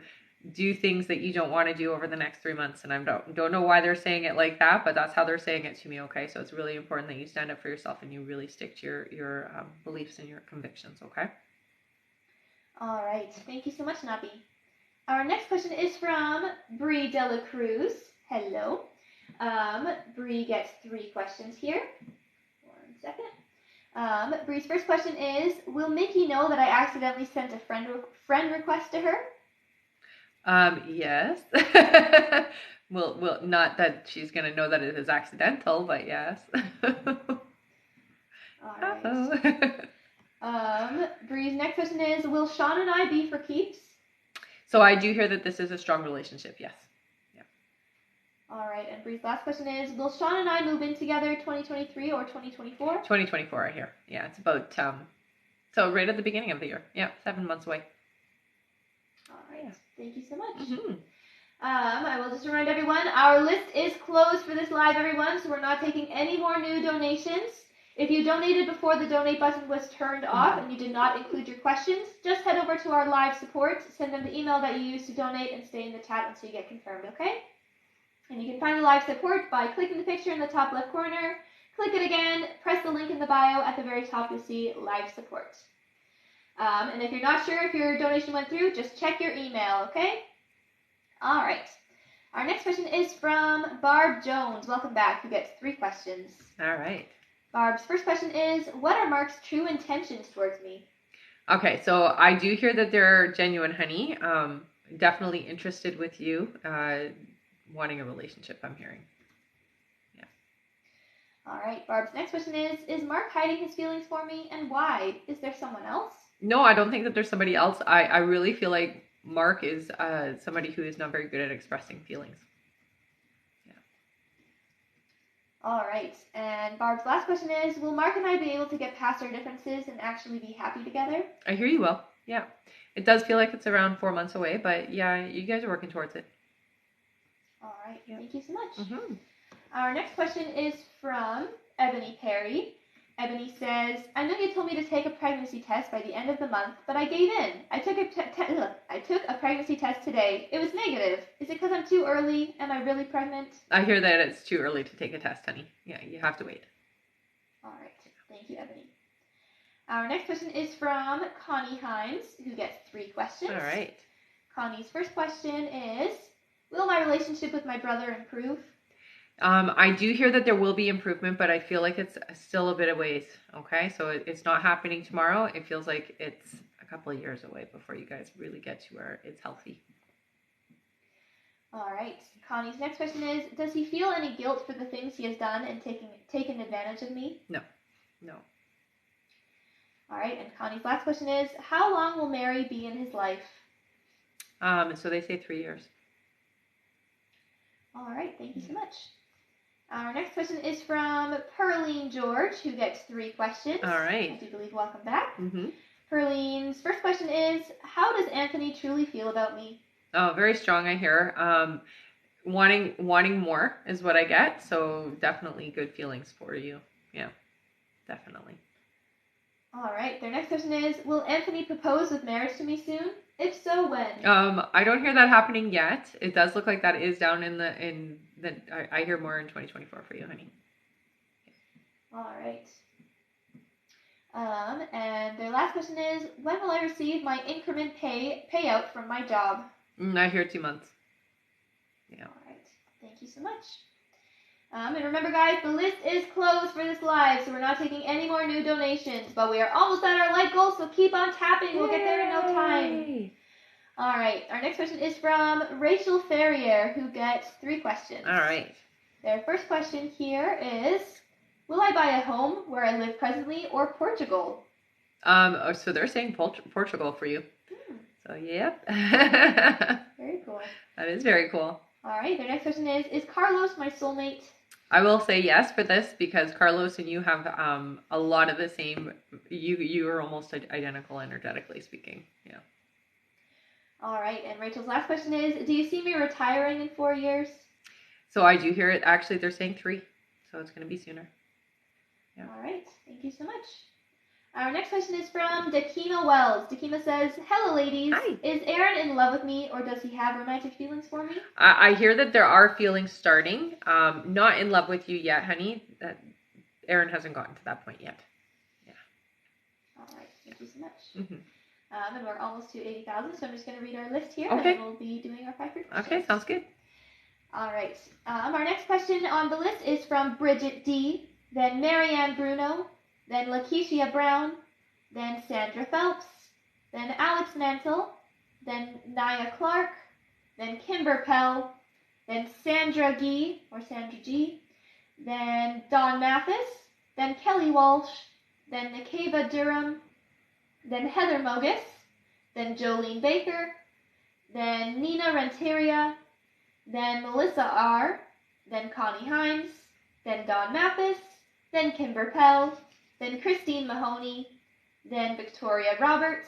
do things that you don't want to do over the next 3 months. And I don't know why they're saying it like that, but that's how they're saying it to me, okay? So it's really important that you stand up for yourself and you really stick to your beliefs and your convictions, okay? All right. Thank you so much, Nabi. Our next question is from Bree Dela Cruz. Hello. Bree gets 3 questions here. 1 second. Bree's first question is, will Mickey know that I accidentally sent a friend request to her? Yes. Well, not that she's going to know that it is accidental, but yes. All right. Bree's next question is, will Sean and I be for keeps? So I do hear that this is a strong relationship, yes. Yeah. All right, and Bree's last question is, will Sean and I move in together 2023 or 2024? 2024, I hear. Yeah, it's about, so right at the beginning of the year. Yeah, 7 months away. All right, thank you so much. Mm-hmm. I will just remind everyone, our list is closed for this live, everyone, so we're not taking any more new donations. If you donated before the donate button was turned off and you did not include your questions, just head over to our live support, send them the email that you used to donate, and stay in the chat until you get confirmed, okay? And you can find the live support by clicking the picture in the top left corner, click it again, press the link in the bio. At the very top, you'll see live support. And if you're not sure if your donation went through, just check your email, okay? All right. Our next question is from Barb Jones. Welcome back. Who gets 3 questions. All right. Barb's first question is, what are Mark's true intentions towards me? Okay, so I do hear that they're genuine, honey. Definitely interested with you. Wanting a relationship, I'm hearing. Yeah. All right. Barb's next question is Mark hiding his feelings for me, and why? Is there someone else? No, I don't think that there's somebody else. I really feel like Mark is somebody who is not very good at expressing feelings. All right, and Barb's last question is, will Mark and I be able to get past our differences and actually be happy together? I hear you will, yeah. It does feel like it's around 4 months away, but yeah, you guys are working towards it. All right, thank you so much. Mm-hmm. Our next question is from Ebony Perry. Ebony says, I know you told me to take a pregnancy test by the end of the month, but I gave in. I took a pregnancy test today. It was negative. Is it because I'm too early? Am I really pregnant? I hear that it's too early to take a test, honey. Yeah, you have to wait. All right. Thank you, Ebony. Our next question is from Connie Himes, who gets 3 questions. All right. Connie's first question is, will my relationship with my brother improve? I do hear that there will be improvement, but I feel like it's still a bit of ways. Okay, so it's not happening tomorrow. It feels like it's a couple of years away before you guys really get to where it's healthy. All right. Connie's next question is, does he feel any guilt for the things he has done and taken advantage of me? No. All right. And Connie's last question is, how long will Mary be in his life? So they say 3 years. All right. Thank you so much. Our next question is from Perline George, who gets 3 questions. All right. I do believe welcome back. Mm-hmm. Perline's first question is, how does Anthony truly feel about me? Oh, very strong, I hear. Wanting more is what I get. So definitely good feelings for you. Yeah, definitely. All right. Their next question is, will Anthony propose with marriage to me soon? If so, when? I don't hear that happening yet. It does look like that is down in the I hear more in 2024 for you, honey. All right. And their last question is, when will I receive my increment payout from my job? I hear 2 months. Yeah. All right. Thank you so much. And remember, guys, the list is closed for this live, so we're not taking any more new donations. But we are almost at our like goal, so keep on tapping. We'll get there in no time. All right. Our next question is from Rachel Ferrier, who gets 3 questions. All right. Their first question here is, will I buy a home where I live presently or Portugal? So they're saying Portugal for you. So, yep. Very cool. That is very cool. All right. Their next question is Carlos my soulmate? I will say yes for this because Carlos and you have a lot of the same. You are almost identical energetically speaking. Yeah. All right. And Rachel's last question is, do you see me retiring in 4 years? So I do hear it. Actually, they're saying 3. So it's going to be sooner. Yeah. All right. Thank you so much. Our next question is from Dakima Wells. Dakima says, hello, ladies. Hi. Is Aaron in love with me, or does he have romantic feelings for me? I hear that there are feelings starting. Not in love with you yet, honey. Aaron hasn't gotten to that point yet. Yeah. All right. Thank you so much. Mm-hmm. And we're almost to 80,000, so I'm just going to read our list here, okay. and then we'll be doing our 5 questions. Okay, sounds good. All right. Our next question on the list is from Bridget D., then Marianne Bruno, then Lakeisha Brown, then Sandra Phelps, then Alex Mantle, then Nia Clark, then Kimber Pell, then Sandra G, then Dawn Mathis, then Kelly Walsh, then Nikeva Durham, then Heather Mogus, then Jolene Baker, then Nina Renteria, then Melissa R., then Connie Himes, then Dawn Mathis, then Kimber Pell, then Christine Mahoney, then Victoria Roberts,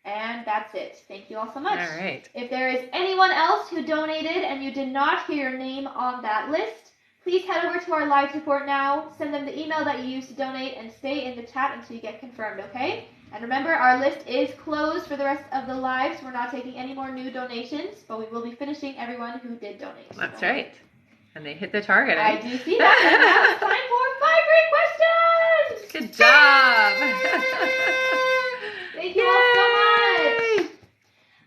and that's it. Thank you all so much. All right. If there is anyone else who donated and you did not hear your name on that list, please head over to our live support now, send them the email that you used to donate, and stay in the chat until you get confirmed, okay? And remember, our list is closed for the rest of the lives. We're not taking any more new donations, but we will be finishing everyone who did donate. That's right. And they hit the target. I do see that. And now it's time for 5 great questions. Good job. Thank you all so much.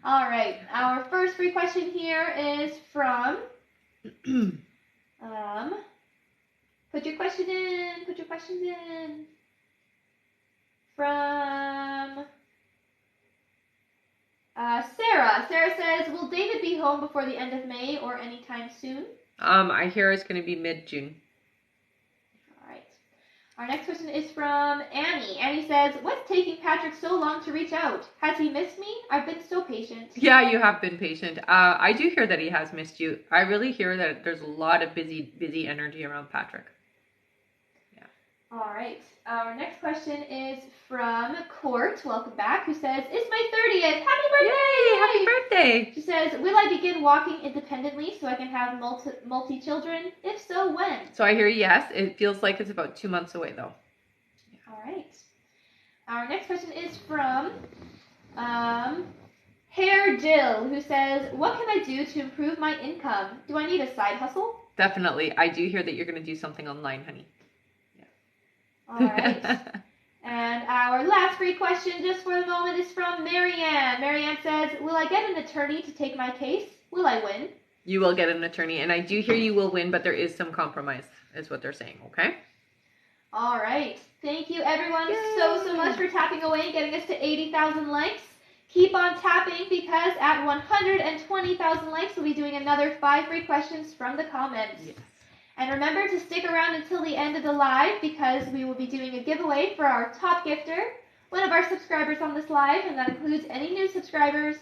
All right. Our first free question here is from... put your question in. Put your questions in. From... Sarah. Sarah says, will David be home before the end of May or anytime soon? I hear it's going to be mid-June. All right. Our next question is from Annie. Annie says, what's taking Patrick so long to reach out? Has he missed me? I've been so patient. Yeah, you have been patient. I do hear that he has missed you. I really hear that there's a lot of busy energy around Patrick. Yeah. All right. Our next question is from Court. Welcome back. Who says, "It's my 30th. Happy birthday!" Yay! Happy birthday! She says, "Will I begin walking independently so I can have multi-children? If so, when?" So I hear yes. It feels like it's about 2 months away, though. All right. Our next question is from Hair Jill, who says, "What can I do to improve my income? Do I need a side hustle?" Definitely. I do hear that you're going to do something online, honey. All right. And our last free question just for the moment is from Marianne. Marianne says, "Will I get an attorney to take my case? Will I win?" You will get an attorney, and I do hear you will win, but there is some compromise, is what they're saying, okay? All right. Thank you, everyone, Yay! so much for tapping away and getting us to 80,000 likes. Keep on tapping because at 120,000 likes, we'll be doing another 5 free questions from the comments. Yes. And remember to stick around until the end of the live because we will be doing a giveaway for our top gifter, one of our subscribers on this live, and that includes any new subscribers,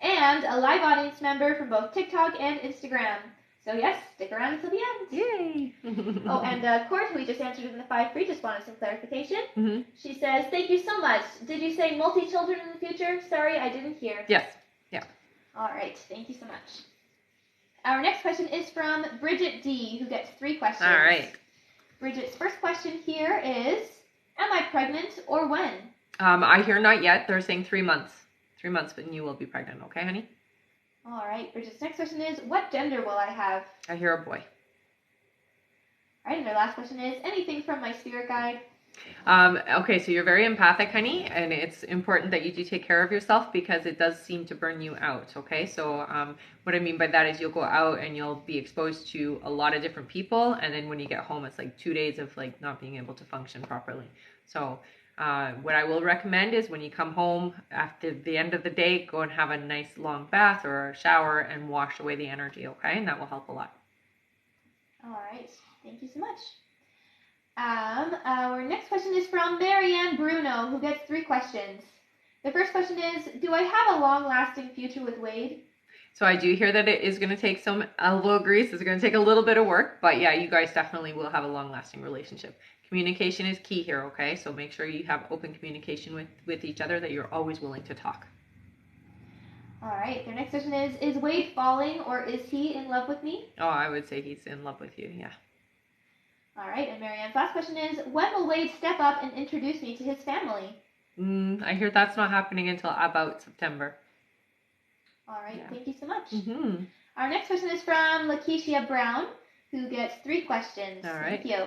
and a live audience member from both TikTok and Instagram. So yes, stick around until the end. Yay! Oh, and Court, who we just answered in the 5 free, just wanted some clarification. Mm-hmm. She says, "Thank you so much. Did you say multi-children in the future? Sorry, I didn't hear." Yes. Yeah. All right. Thank you so much. Our next question is from Bridget D, who gets 3 questions. All right. Bridget's first question here is, "Am I pregnant or when?" I hear not yet. They're saying 3 months. 3 months, but you will be pregnant, okay, honey? All right. Bridget's next question is, "What gender will I have?" I hear a boy. All right. And their last question is, "Anything from my spirit guide?" Okay, so you're very empathic, honey, and it's important that you do take care of yourself because it does seem to burn you out, okay? So what I mean by that is you'll go out and you'll be exposed to a lot of different people, and then when you get home, it's like 2 days of like not being able to function properly. So what I will recommend is when you come home after the end of the day, go and have a nice long bath or a shower and wash away the energy, okay? And that will help a lot. All right. Thank you so much. Our next question is from Marianne Bruno, who gets 3 questions. The first question is, "Do I have a long-lasting future with Wade?" So I do hear that it is going to take some elbow grease. It's going to take a little bit of work, but yeah, you guys definitely will have a long-lasting relationship. Communication is key here, okay? So make sure you have open communication with each other, that you're always willing to talk. All right. Their next question is Wade falling or is he in love with me? Oh, I would say he's in love with you, yeah. All right. And Marianne's last question is, "When will Wade step up and introduce me to his family?" I hear that's not happening until about September. All right. Yeah. Thank you so much. Mm-hmm. Our next question is from Lakeisha Brown, who gets 3 questions. All right. Thank you.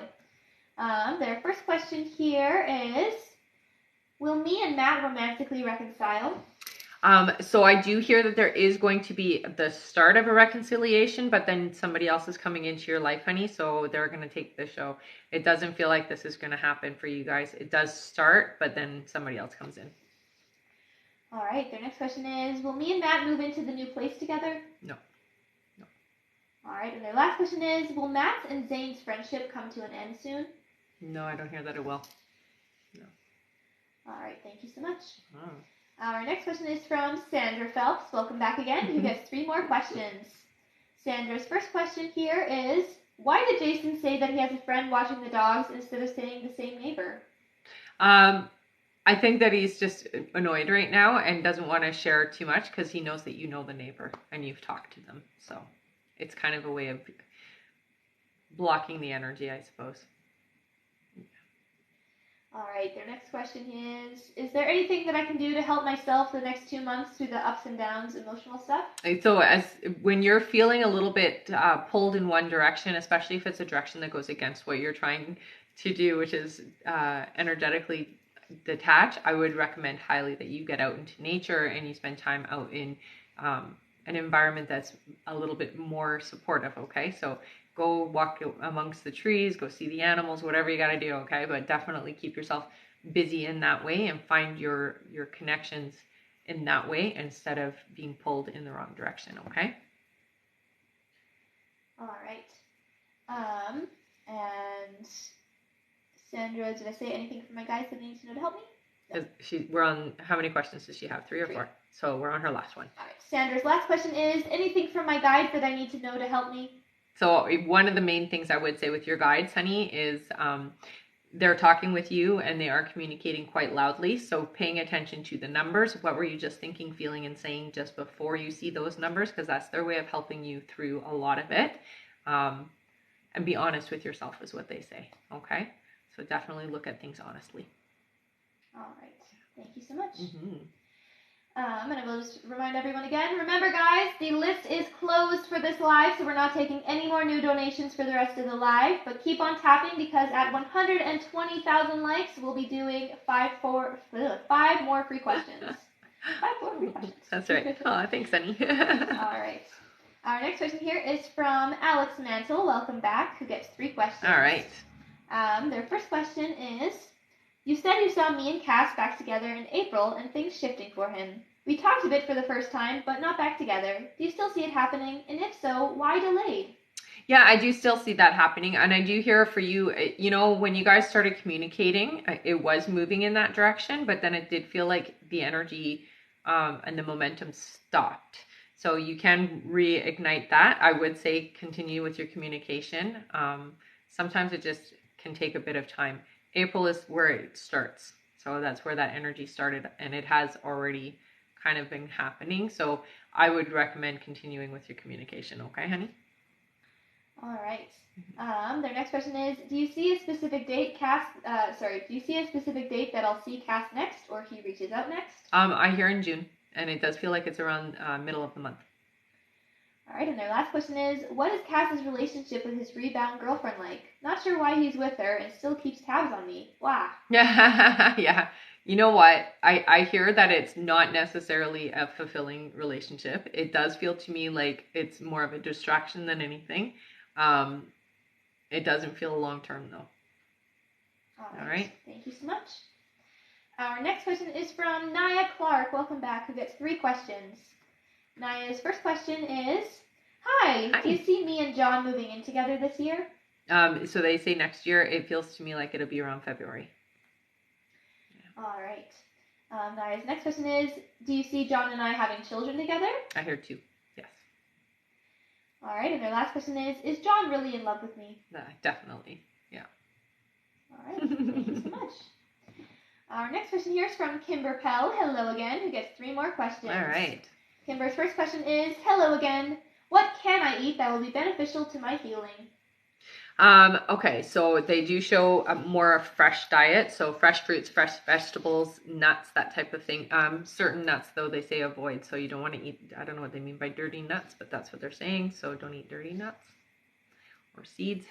Their first question here is, "Will me and Matt romantically reconcile?" So I do hear that there is going to be the start of a reconciliation, but then somebody else is coming into your life, honey, so they're going to take the show. It doesn't feel like this is going to happen for you guys. It does start, but then somebody else comes in. All right. Their next question is, "Will me and Matt move into the new place together?" No. All right. And their last question is, "Will Matt's and Zane's friendship come to an end soon?" No, I don't hear that it will. No. All right. Thank you so much. Oh. Our next question is from Sandra Phelps. Welcome back again. Who gets 3 more questions. Sandra's first question here is, "Why did Jason say that he has a friend watching the dogs instead of saying the same neighbor?" I think that he's just annoyed right now and doesn't want to share too much because he knows that you know the neighbor and you've talked to them. So it's kind of a way of blocking the energy, I suppose. All right, their next question is there anything that I can do to help myself the next 2 months through the ups and downs, emotional stuff? So when you're feeling a little bit pulled in one direction, especially if it's a direction that goes against what you're trying to do, which is energetically detach, I would recommend highly that you get out into nature and you spend time out in an environment that's a little bit more supportive, okay? So go walk amongst the trees, go see the animals, whatever you got to do, okay? But definitely keep yourself busy in that way and find your connections in that way instead of being pulled in the wrong direction, okay? All right. And Sandra, did I say anything for my guys that they need to know to help me? We're on, how many questions does she have? 3 or 4? So we're on her last one. All right. Sandra's last question is, anything from my guides that I need to know to help me? So one of the main things I would say with your guides, honey, is they're talking with you and they are communicating quite loudly. So paying attention to the numbers. What were you just thinking, feeling, and saying just before you see those numbers? Because that's their way of helping you through a lot of it. And be honest with yourself is what they say. Okay. So definitely look at things honestly. All right. Thank you so much. Mm-hmm. And I will just remind everyone again, remember guys, the list is closed for this live, so we're not taking any more new donations for the rest of the live, but keep on tapping because at 120,000 likes, we'll be doing five more free questions. 5 more free questions. That's right. Oh, thanks, Sunny. All right. Our next question here is from Alex Mantle, welcome back, who gets 3 questions. All right. Their first question is, you said you saw me and Cass back together in April and things shifting for him. We talked a bit for the first time, but not back together. Do you still see it happening? And if so, why delayed? Yeah, I do still see that happening. And I do hear for you, you know, when you guys started communicating, it was moving in that direction, but then it did feel like the energy and the momentum stopped. So you can reignite that. I would say continue with your communication. Sometimes it just can take a bit of time. April is where it starts. So that's where that energy started, and it has already kind of been happening. So I would recommend continuing with your communication. Okay, honey? All right. Their next question is, do you see a specific date that I'll see Cass next, or he reaches out next? I hear in June, and it does feel like it's around middle of the month. All right, and their last question is, what is Cass's relationship with his rebound girlfriend like? Not sure why he's with her and still keeps tabs on me. Wow. Yeah. You know what? I hear that it's not necessarily a fulfilling relationship. It does feel to me like it's more of a distraction than anything. It doesn't feel long-term though. All right. Thank you so much. Our next question is from Naya Clark. Welcome back, who gets 3 questions. Naya's first question is, Hi, do you see me and John moving in together this year? So they say next year. It feels to me like it'll be around February. Yeah. All right. Naya's next question is, do you see John and I having children together? I hear 2. Yes. All right, and their last question is John really in love with me? Definitely. Yeah. All right. Thank you so much. Our next question here is from Kimber Pell. Hello again, who gets 3 more questions. All right. Kimber's first question is, hello again. What can I eat that will be beneficial to my healing? Okay, so they do show a more fresh diet. So fresh fruits, fresh vegetables, nuts, that type of thing. Certain nuts, though, they say avoid. So you don't want to eat, I don't know what they mean by dirty nuts, but that's what they're saying. So don't eat dirty nuts or seeds,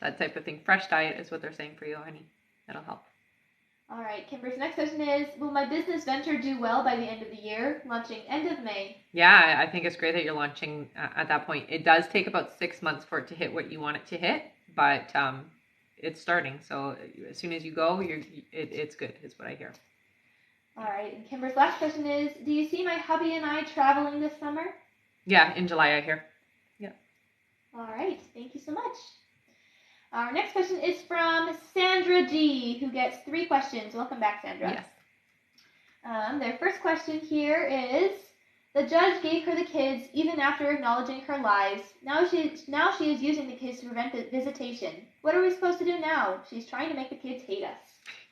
that type of thing. Fresh diet is what they're saying for you, honey. That'll help. All right, Kimber's next question is, will my business venture do well by the end of the year, launching end of May? Yeah, I think it's great that you're launching at that point. It does take about 6 months for it to hit what you want it to hit, but it's starting. So as soon as you go, it's good, is what I hear. All right, and Kimber's last question is, do you see my hubby and I traveling this summer? Yeah, in July, I hear. Yeah. All right, thank you so much. Our next question is from Sandra G, who gets 3 questions. Welcome back, Sandra. Yes. Their first question here is, the judge gave her the kids even after acknowledging her lies. Now she is using the kids to prevent the visitation. What are we supposed to do now? She's trying to make the kids hate us.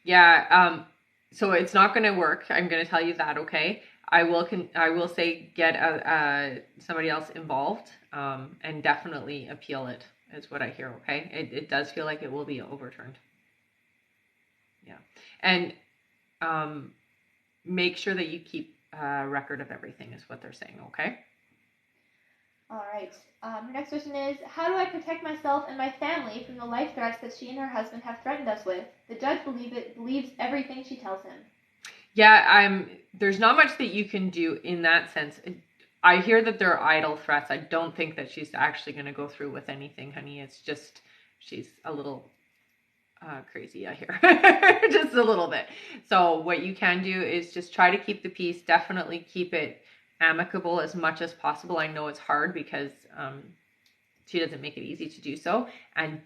Yeah, so it's not going to work. I'm going to tell you that, okay? I will say get somebody else involved and definitely appeal it. Is what I hear, okay? It does feel like it will be overturned. Yeah. And make sure that you keep a record of everything is what they're saying, okay? All right. Her next question is, how do I protect myself and my family from the life threats that she and her husband have threatened us with? The judge believes everything she tells him. Yeah, there's not much that you can do in that sense. I hear that they're idle threats. I don't think that she's actually going to go through with anything, honey. It's just she's a little crazy, I hear. Just a little bit. So what you can do is just try to keep the peace. Definitely keep it amicable as much as possible. I know it's hard because she doesn't make it easy to do so. And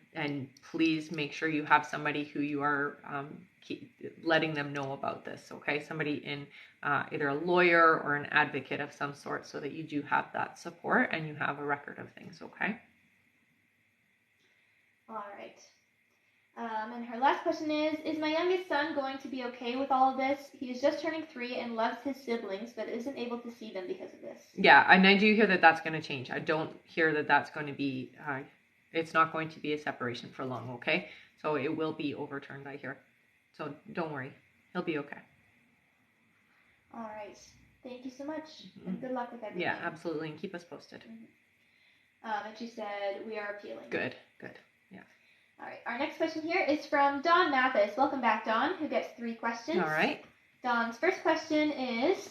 please make sure you have somebody who you are letting them know about this, okay? Somebody in either a lawyer or an advocate of some sort so that you do have that support and you have a record of things, okay? All right. And her last question is my youngest son going to be okay with all of this? He is just turning 3 and loves his siblings, but isn't able to see them because of this. Yeah, and I do hear that that's going to change. I don't hear that that's going to be, it's not going to be a separation for long, okay? So it will be overturned, I hear. So don't worry. He'll be okay. All right. Thank you so much, and good luck with everything. Yeah, absolutely, and keep us posted. And she said, we are appealing. Good. Yeah. All right, our next question here is from Dawn Mathis. Welcome back, Dawn, who gets 3 questions. All right. Dawn's first question is,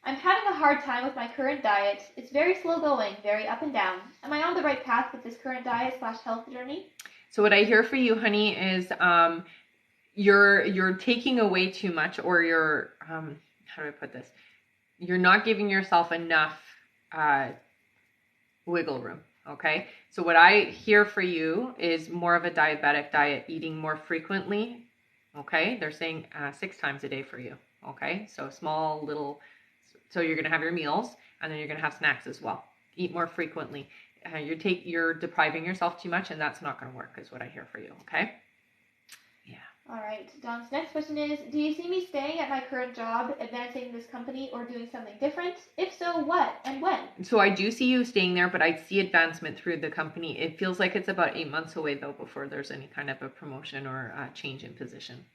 I'm having a hard time with my current diet. It's very slow going, very up and down. Am I on the right path with this current diet/health journey? So what I hear for you, honey, is you're taking away too much, or you're how do I put this? You're not giving yourself enough wiggle room. Okay. So what I hear for you is more of a diabetic diet, eating more frequently. Okay. They're saying 6 times a day for you. Okay. So small little, so you're going to have your meals and then you're going to have snacks as well. Eat more frequently. You're depriving yourself too much, and that's not going to work is what I hear for you. Okay. All right. Dawn's next question is, do you see me staying at my current job, advancing this company, or doing something different? If so, what and when? So I do see you staying there, but I see advancement through the company. It feels like it's about 8 months away, though, before there's any kind of a promotion or a change in position.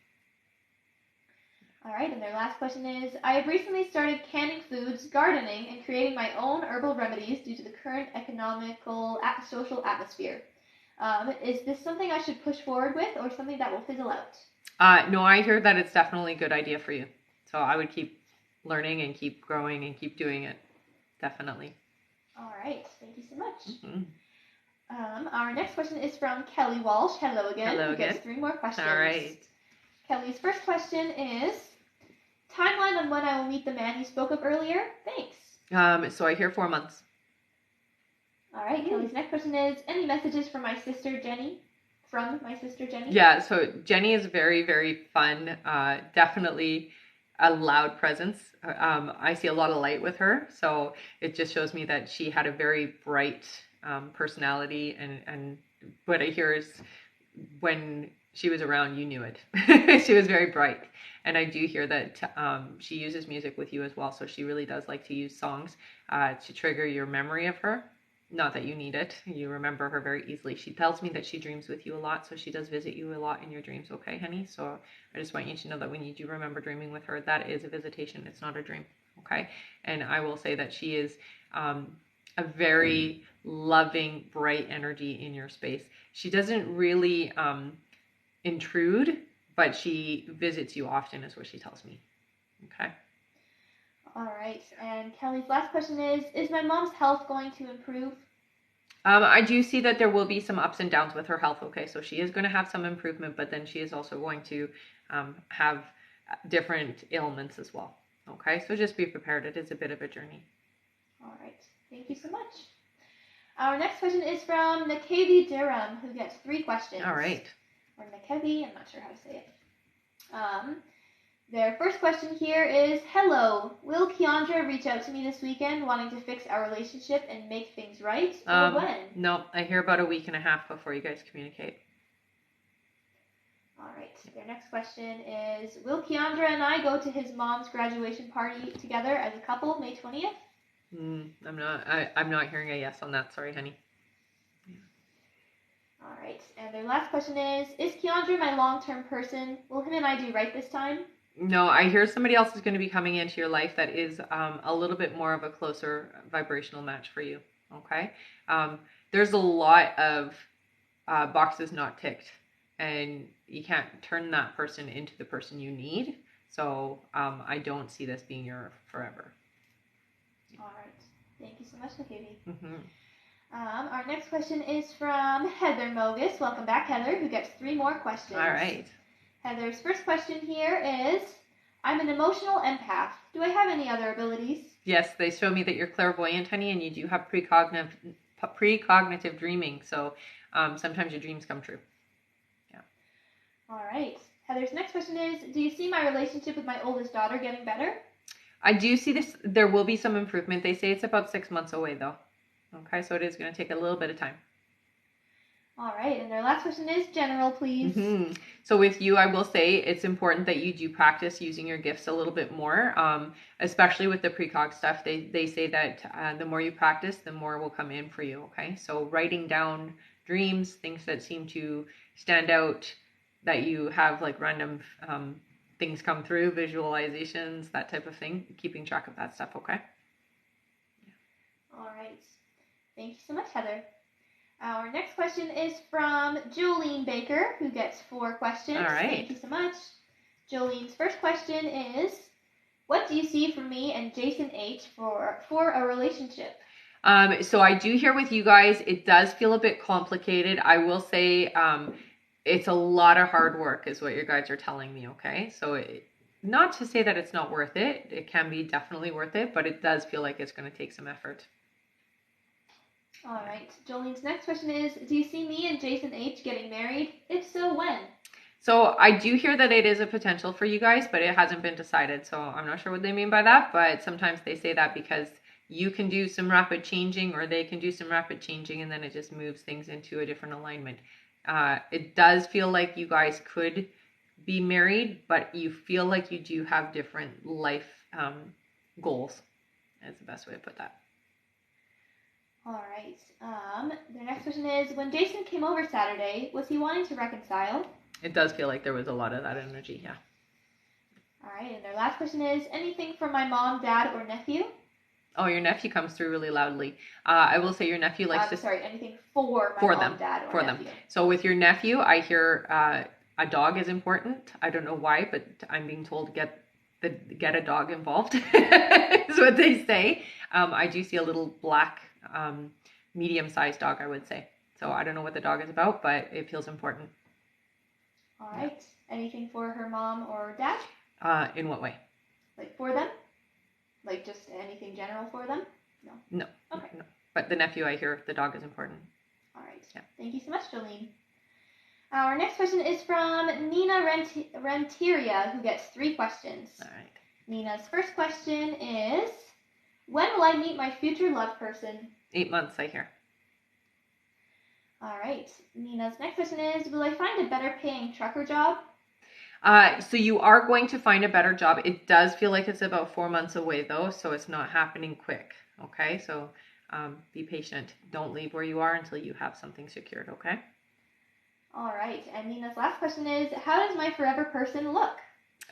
All right. And their last question is, I have recently started canning foods, gardening, and creating my own herbal remedies due to the current economical, social atmosphere. Is this something I should push forward with, or something that will fizzle out? No, I hear that it's definitely a good idea for you. So I would keep learning and keep growing and keep doing it. Definitely. All right. Thank you so much. Our next question is from Kelly Walsh. Hello again. Hello again. Who gets 3 more questions. All right. Kelly's first question is, timeline on when I will meet the man you spoke of earlier? Thanks. So I hear 4 months. All right. Kelly's next question is, any messages from my sister Jenny? Yeah, so Jenny is very, very fun. Definitely a loud presence. I see a lot of light with her, so it just shows me that she had a very bright personality, and what I hear is when she was around, you knew it. She was very bright, and I do hear that she uses music with you as well, so she really does like to use songs to trigger your memory of her. Not that you need it. You remember her very easily. She tells me that she dreams with you a lot, so she does visit you a lot in your dreams, okay, honey? So I just want you to know that when you do remember dreaming with her, that is a visitation. It's not a dream, okay? And I will say that she is a very loving, bright energy in your space. She doesn't really intrude, but she visits you often, is what she tells me, okay? All right, and Kelly's last question is my mom's health going to improve? I do see that there will be some ups and downs with her health, okay? So she is going to have some improvement, but then she is also going to have different ailments as well, okay? So just be prepared. It is a bit of a journey. All right, thank you so much. Our next question is from Nakavi Durham, who gets 3 questions. All right. Or Nakavi, I'm not sure how to say it. Their first question here is, hello, will Keandra reach out to me this weekend wanting to fix our relationship and make things right, or when? No, I hear about a week and a half before you guys communicate. All right, their next question is, will Keandra and I go to his mom's graduation party together as a couple May 20th? I'm not hearing a yes on that, sorry, honey. Yeah. All right, and their last question is Keandra my long-term person? Will him and I do right this time? No, I hear somebody else is going to be coming into your life that is a little bit more of a closer vibrational match for you, okay? There's a lot of boxes not ticked, and you can't turn that person into the person you need, so I don't see this being your forever. All right. Thank you so much, Nakavi. Mm-hmm. Our next question is from Heather Mogus. Welcome back, Heather, who gets 3 more questions. All right. Heather's first question here is, I'm an emotional empath. Do I have any other abilities? Yes, they show me that you're clairvoyant, honey, and you do have precognitive dreaming. So sometimes your dreams come true. Yeah. All right. Heather's next question is, do you see my relationship with my oldest daughter getting better? I do see this. There will be some improvement. They say it's about 6 months away, though. Okay, so it is going to take a little bit of time. All right, and our last question is general, please. So with you, I will say it's important that you do practice using your gifts a little bit more, especially with the precog stuff. They say that the more you practice, the more will come in for you, okay? So writing down dreams, things that seem to stand out, that you have like random things come through, visualizations, that type of thing, keeping track of that stuff, okay? All right. Thank you so much, Heather. Our next question is from Jolene Baker, who gets 4 questions. All right. Thank you so much. Jolene's first question is, what do you see for me and Jason H for a relationship? So I do hear with you guys, it does feel a bit complicated. I will say it's a lot of hard work is what you guys are telling me, okay? So not to say that it's not worth it. It can be definitely worth it, but it does feel like it's going to take some effort. All right. Jolene's next question is, do you see me and Jason H getting married? If so, when? So I do hear that it is a potential for you guys, but it hasn't been decided. So I'm not sure what they mean by that, but sometimes they say that because you can do some rapid changing or they can do some rapid changing and then it just moves things into a different alignment. It does feel like you guys could be married, but you feel like you do have different life goals. That's the best way to put that. All right. The next question is, when Jason came over Saturday, was he wanting to reconcile? It does feel like there was a lot of that energy, yeah. All right, and our last question is, anything for my mom, dad, or nephew? Oh, your nephew comes through really loudly. I will say your nephew likes to... Sorry, anything for my mom, dad, or nephew. So with your nephew, I hear a dog is important. I don't know why, but I'm being told get a dog involved is what they say. I do see a little black medium-sized dog, I would say. So I don't know what the dog is about, but it feels important. All right. Anything for her mom or dad? In what way? Like for them? Like just anything general for them? No. Okay. No. But the nephew, I hear the dog is important. All right. Yeah. Thank you so much, Jolene. Our next question is from Nina Renteria, who gets 3 questions. All right. Nina's first question is, when will I meet my future love person? 8 months, I hear. All right. Nina's next question is, will I find a better paying trucker job? So you are going to find a better job. It does feel like it's about 4 months away though, so it's not happening quick. Okay, so be patient. Don't leave where you are until you have something secured, okay? All right. And Nina's last question is, how does my forever person look?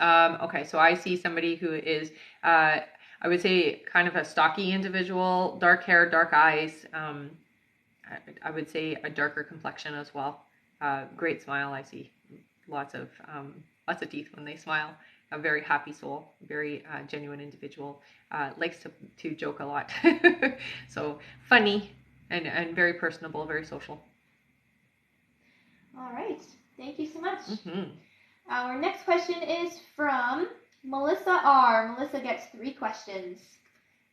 Okay, so I see somebody who is, I would say, kind of a stocky individual, dark hair, dark eyes. I would say a darker complexion as well. Great smile. I see lots of teeth when they smile. A very happy soul, very genuine individual. Likes to joke a lot. So funny and very personable, very social. All right. Thank you so much. Mm-hmm. Our next question is from Melissa R. Melissa gets 3 questions.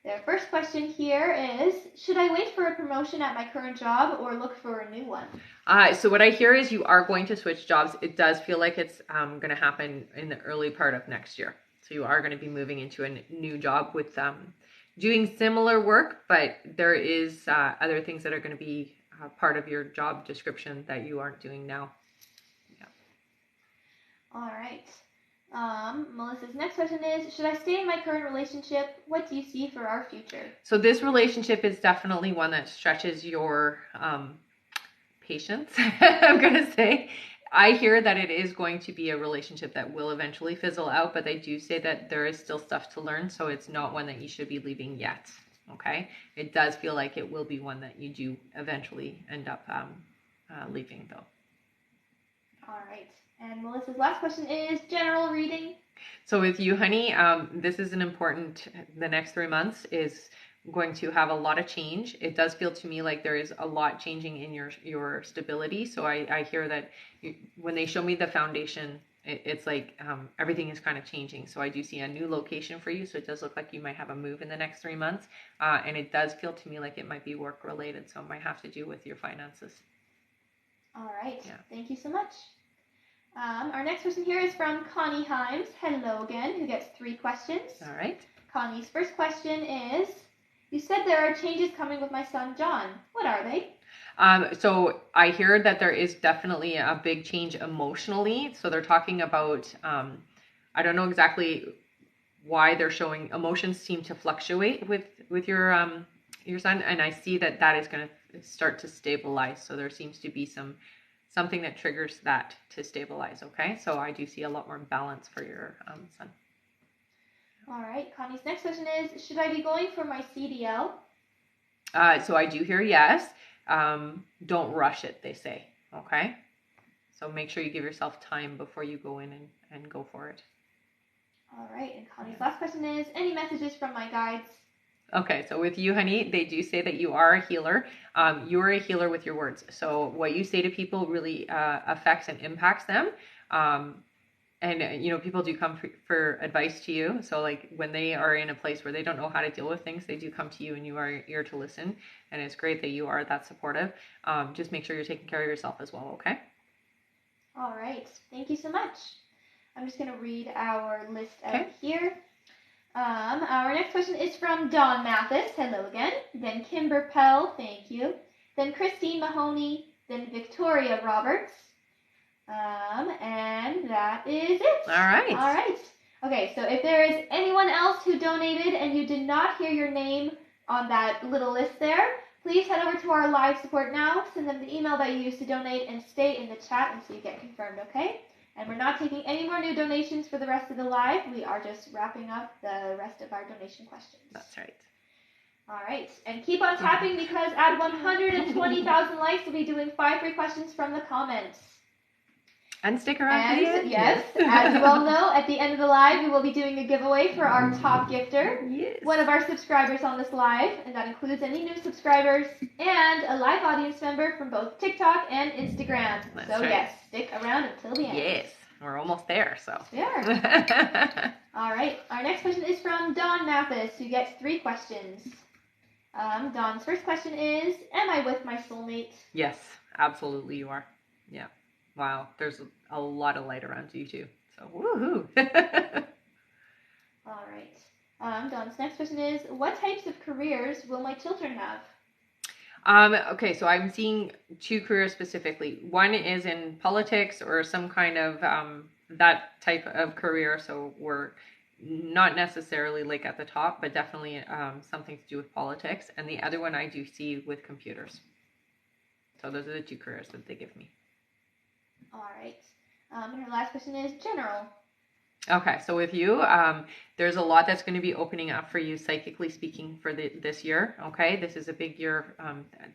Their first question here is, should I wait for a promotion at my current job or look for a new one? So what I hear is you are going to switch jobs. It does feel like it's going to happen in the early part of next year. So you are going to be moving into a new job with doing similar work, but there is other things that are going to be part of your job description that you aren't doing now. Yeah. All right. Melissa's next question is, should I stay in my current relationship? What do you see for our future? So this relationship is definitely one that stretches your patience, I'm going to say. I hear that it is going to be a relationship that will eventually fizzle out, but they do say that there is still stuff to learn, so it's not one that you should be leaving yet, okay? It does feel like it will be one that you do eventually end up leaving, though. All right. And Melissa's last question is general reading. So with you, honey, this is an important, the next 3 months is going to have a lot of change. It does feel to me like there is a lot changing in your stability. So I hear that when they show me the foundation, it's like everything is kind of changing. So I do see a new location for you. So it does look like you might have a move in the next 3 months. And it does feel to me like it might be work related. So it might have to do with your finances. All right. Yeah. Thank you so much. Our next question here is from Connie Himes. Hello again, who gets 3 questions. All right. Connie's first question is, you said there are changes coming with my son, John. What are they? So I hear that there is definitely a big change emotionally. So they're talking about, I don't know exactly why they're showing emotions seem to fluctuate with your son, and I see that that is going to start to stabilize. So there seems to be something that triggers that to stabilize. Okay, so I do see a lot more balance for your son. All right, Connie's next question is, should I be going for my CDL? So I do hear yes. Don't rush it, they say. Okay, so make sure you give yourself time before you go in and go for it. All right, and Connie's last question is, any messages from my guides? Okay, so with you, honey, they do say that you are a healer. You're a healer with your words. So what you say to people really affects and impacts them. And you know, people do come for advice to you. So like when they are in a place where they don't know how to deal with things, they do come to you, and you are here to listen. And it's great that you are that supportive. Just make sure you're taking care of yourself as well. Okay. All right, thank you so much. I'm just going to read our list out here. Our next question is from Dawn Mathis. Hello again. Then Kimber Pell. Thank you. Then Christine Mahoney. Then Victoria Roberts. And that is it. All right. All right. Okay, so if there is anyone else who donated and you did not hear your name on that little list there, please head over to our live support now, send them the email that you used to donate, and stay in the chat until you get confirmed, okay? And we're not taking any more new donations for the rest of the live. We are just wrapping up the rest of our donation questions. That's right. All right, and keep on tapping because at 120,000 likes, we'll be doing 5 free questions from the comments. And stick around for the end. Yes, as you all know, at the end of the live, we will be doing a giveaway for our top gifter. Yes. One of our subscribers on this live, and that includes any new subscribers, and a live audience member from both TikTok and Instagram. That's so right. Yes, stick around until the end. Yes, we're almost there, so. There. All right, our next question is from Dawn Mathis, who gets 3 questions. Dawn's first question is, am I with my soulmate? Yes, absolutely you are. Yeah. Wow, there's a lot of light around you too. So woohoo! All right. Dawn's next question is, what types of careers will my children have? Okay, so I'm seeing 2 careers specifically. One is in politics or some kind of that type of career. So we're not necessarily like at the top, but definitely something to do with politics. And the other one I do see with computers. So those are the 2 careers that they give me. All right. And her last question is general. Okay, so with you, there's a lot that's going to be opening up for you, psychically speaking, for this year. Okay, this is a big year.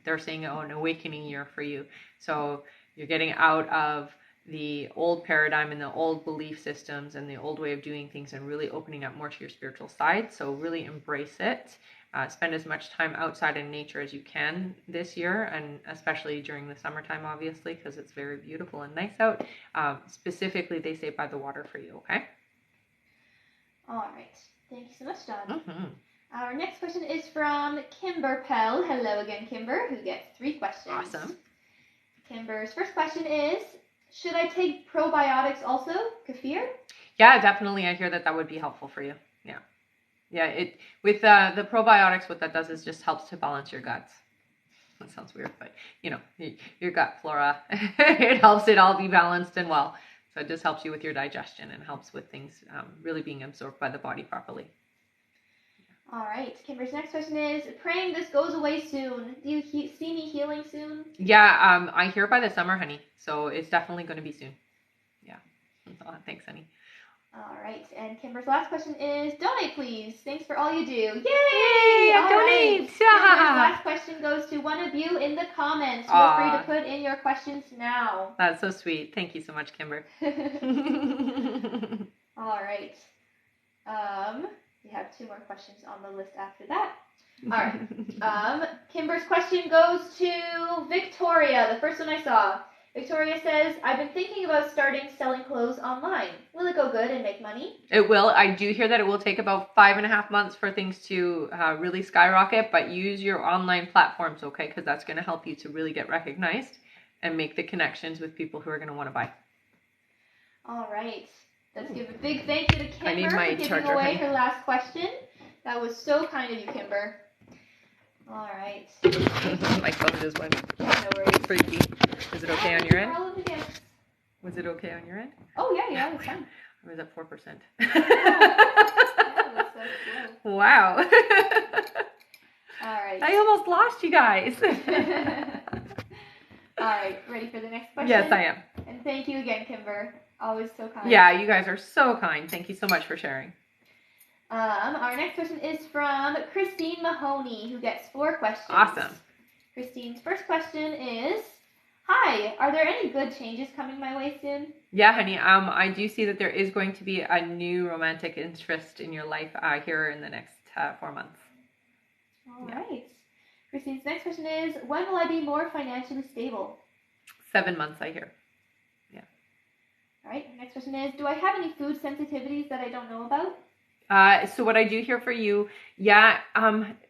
They're saying an awakening year for you. So you're getting out of the old paradigm and the old belief systems and the old way of doing things and really opening up more to your spiritual side. So really embrace it. Spend as much time outside in nature as you can this year, and especially during the summertime, obviously, because it's very beautiful and nice out. Specifically, they say by the water for you, okay? All right. Thank you so much, Dawn. Mm-hmm. Our next question is from Kimber Pell. Hello again, Kimber, who gets 3 questions. Awesome. Kimber's first question is, should I take probiotics also, kefir? Yeah, definitely. I hear that would be helpful for you. Yeah. Yeah, with the probiotics, what that does is just helps to balance your guts. That sounds weird, but you know, your gut flora, it helps it all be balanced and well. So it just helps you with your digestion and helps with things really being absorbed by the body properly. All right, Kimber's next question is, praying this goes away soon. Do you see me healing soon? Yeah, I hear by the summer, honey. So it's definitely going to be soon. Yeah. Thanks, honey. All right, and Kimber's last question is, donate please. Thanks for all you do. Yay! Donate! Kimber's last question goes to one of you in the comments. Feel free to put in your questions now. That's so sweet. Thank you so much, Kimber. All right. We have 2 more questions on the list after that. All right. Kimber's question goes to Victoria, the first one I saw. Victoria says, I've been thinking about starting selling clothes online. Will it go good and make money? It will. I do hear that it will take about 5.5 months for things to really skyrocket, but use your online platforms, okay? Because that's going to help you to really get recognized and make the connections with people who are going to want to buy. All right. Let's give a big thank you to Kimber for giving away her last question. That was so kind of you, Kimber. All right. My phone just went No worries. freaky. Is it okay on your end? All of the gifts. Was it okay on your end? Oh, yeah, it's fine. I was at 4%. That was so slow. Wow. All right. I almost lost you guys. All right, ready for the next question? Yes, I am. And thank you again, Kimber. Always so kind. Yeah, you guys are so kind. Thank you so much for sharing. Our next question is from Christine Mahoney, who gets 4 questions. Awesome. Christine's first question is, hi, are there any good changes coming my way soon? Yeah, honey. I do see that there is going to be a new romantic interest in your life here in the next 4 months. All right. Christine's next question is, when will I be more financially stable? 7 months, I hear. Yeah. All right. Next question is, do I have any food sensitivities that I don't know about? So what I do hear for you, yeah,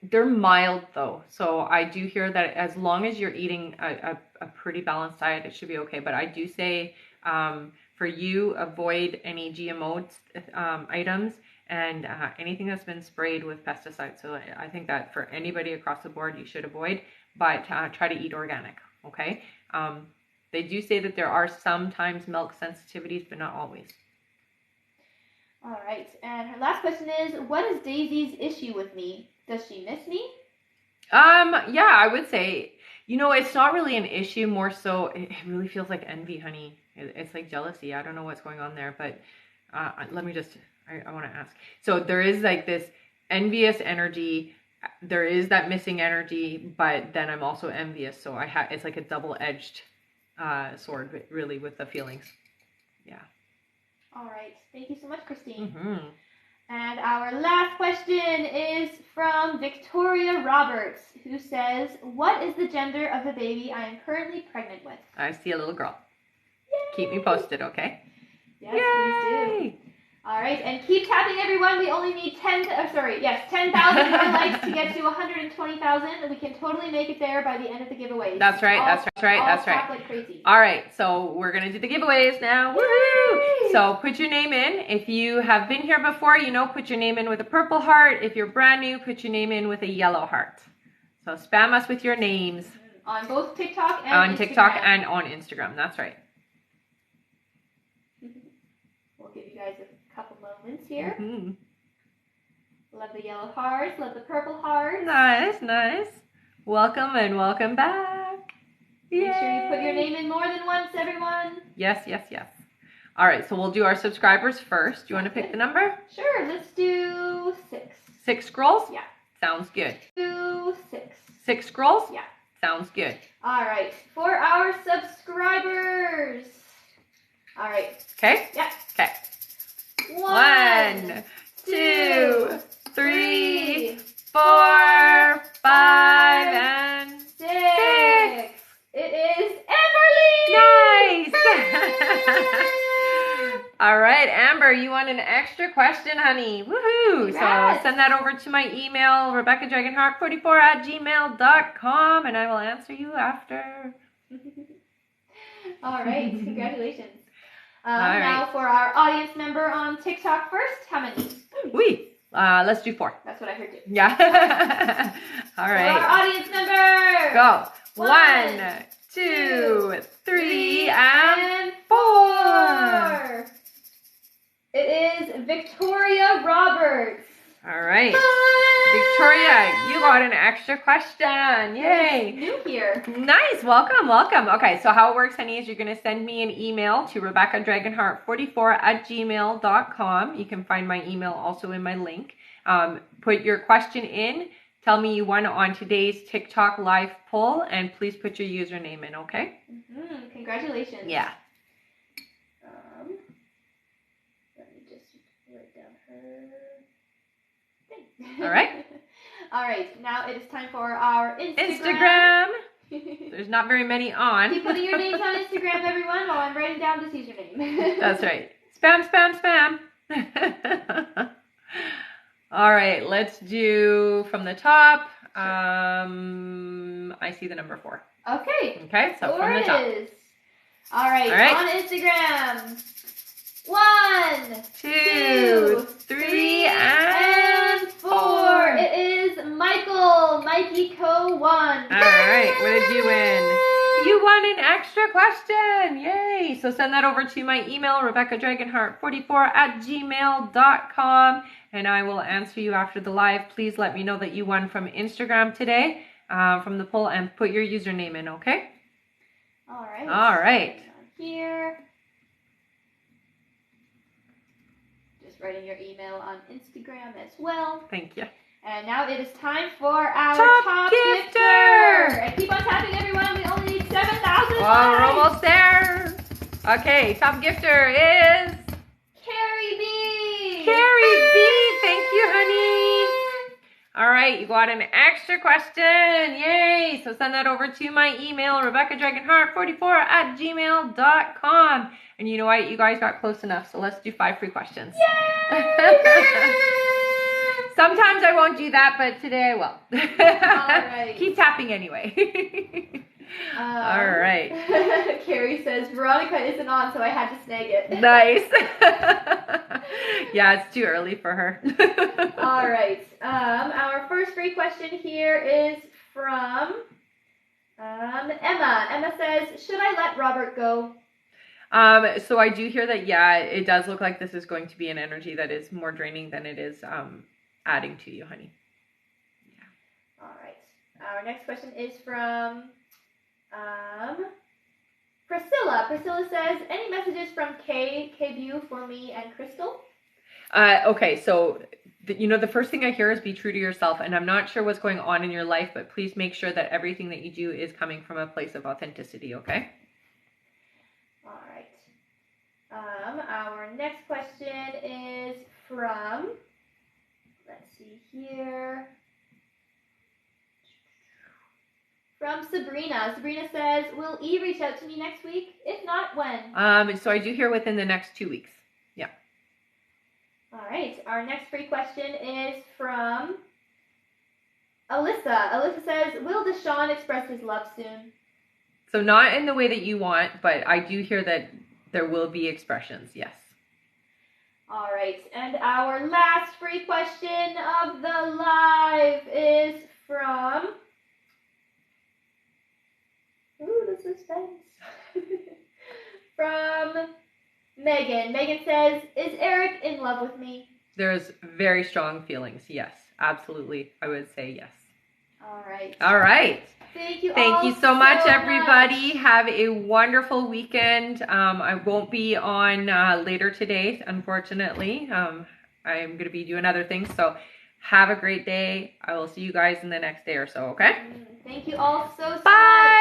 they're mild though. So I do hear that as long as you're eating a pretty balanced diet, it should be okay. But I do say for you, avoid any GMO items and anything that's been sprayed with pesticides. So I think that for anybody across the board, you should avoid, but try to eat organic, okay? They do say that there are sometimes milk sensitivities, but not always. All right. And her last question is, what is Daisy's issue with me? Does she miss me? Yeah, I would say, it's not really an issue, more so it really feels like envy, honey. It's like jealousy. I don't know what's going on there, but let me just, I want to ask. So there is like this envious energy. There is that missing energy, but then I'm also envious. So it's like a double-edged sword, really, with the feelings. Yeah. All right. Thank you so much, Christine. Mm-hmm. And our last question is from Victoria Roberts, who says, what is the gender of the baby I am currently pregnant with? I see a little girl. Yay! Keep me posted, okay? Yes, please do. All right, and keep tapping, everyone. We only need 10,000 more likes to get to 120,000. We can totally make it there by the end of the giveaway. That's right. Tap like crazy. All right, so we're going to do the giveaways now. Woohoo! So put your name in. If you have been here before, put your name in with a purple heart. If you're brand new, put your name in with a yellow heart. So spam us with your names. On both TikTok and on Instagram. TikTok and on Instagram. That's right. We'll give you guys a couple moments here. Mm-hmm. Love the yellow hearts. Love the purple hearts. Nice. Welcome and welcome back. Make sure you put your name in more than once, everyone. Yes. All right, so we'll do our subscribers first. Do you want to pick the number? Sure, let's do 6. 6 scrolls? Yeah. Sounds good. 6. 6 scrolls? Yeah. Sounds good. All right, for our subscribers. All right. Okay? Yeah. Okay. 1, 2, 3, 4, 5, and 6. It is Amberly! Nice! All right, Amber, you want an extra question, honey. Woohoo! Yes. So send that over to my email, RebeccaDragonheart44@gmail.com, and I will answer you after. All right, congratulations. All right. Now for our audience member on TikTok first, how many? Let's do 4. That's what I heard too. Yeah. All right. For our audience member. Go. 1, 2, 3, and 4. It is Victoria Roberts. All right. Victoria, you got an extra question. Yay. New here. Nice. Welcome. Okay, so how it works, honey, is you're going to send me an email to RebeccaDragonheart44@gmail.com. You can find my email also in my link. Put your question in. Tell me you won on today's TikTok live poll, and please put your username in, okay? Mm-hmm. Congratulations. Yeah. Let me just write down her thing. All right. All right. Now it is time for our Instagram. There's not very many on. Keep putting your names on Instagram, everyone, while I'm writing down this username. That's right. Spam. All right, let's do from the top. I see the number 4. Okay, so from the top. All right, on Instagram. 1, 2, 3, and 4. It is Mikey extra question. Yay. So send that over to my email, rebeccadragonheart44@gmail.com, and I will answer you after the live. Please let me know that you won from Instagram today, from the poll, and put your username in, okay? All right. All right. Here. Just writing your email on Instagram as well. Thank you. And now it is time for our Top gifter! And keep on tapping, everyone. We only need 7,000. Oh, we're almost there. Okay, top gifter is Carrie B. Carrie B. Thank you, honey. All right, you got an extra question. Yay. So send that over to my email, rebeccadragonheart44@gmail.com. And you know what? You guys got close enough, so let's do 5 free questions. Yay! Sometimes I won't do that, but today I will. All right. Keep tapping anyway. All right. Carrie says, Veronica isn't on, so I had to snag it. Nice. Yeah, it's too early for her. All right. Our first free question here is from Emma. Emma says, should I let Robert go? So I do hear that, yeah, it does look like this is going to be an energy that is more draining than it is adding to you, honey. Yeah. All right. Our next question is from Priscilla. Priscilla says, any messages from K-View for me and Crystal? Okay, so the first thing I hear is be true to yourself, and I'm not sure what's going on in your life, but please make sure that everything that you do is coming from a place of authenticity, okay? All right. Our next question is from, let's see here, from Sabrina. Sabrina says, will E reach out to me next week? If not, when? So I do hear within the next 2 weeks. Yeah. All right. Our next free question is from Alyssa. Alyssa says, will Deshaun express his love soon? So not in the way that you want, but I do hear that there will be expressions, yes. All right. And our last free question of the live is from... Ooh, the suspense. From Megan. Megan says, is Eric in love with me? There's very strong feelings, yes. Absolutely. I would say yes. All right. All right. Thank you so much, everybody. Have a wonderful weekend. I won't be on later today, unfortunately. I'm going to be doing other things, so have a great day. I will see you guys in the next day or so, okay? Thank you all so much. Bye.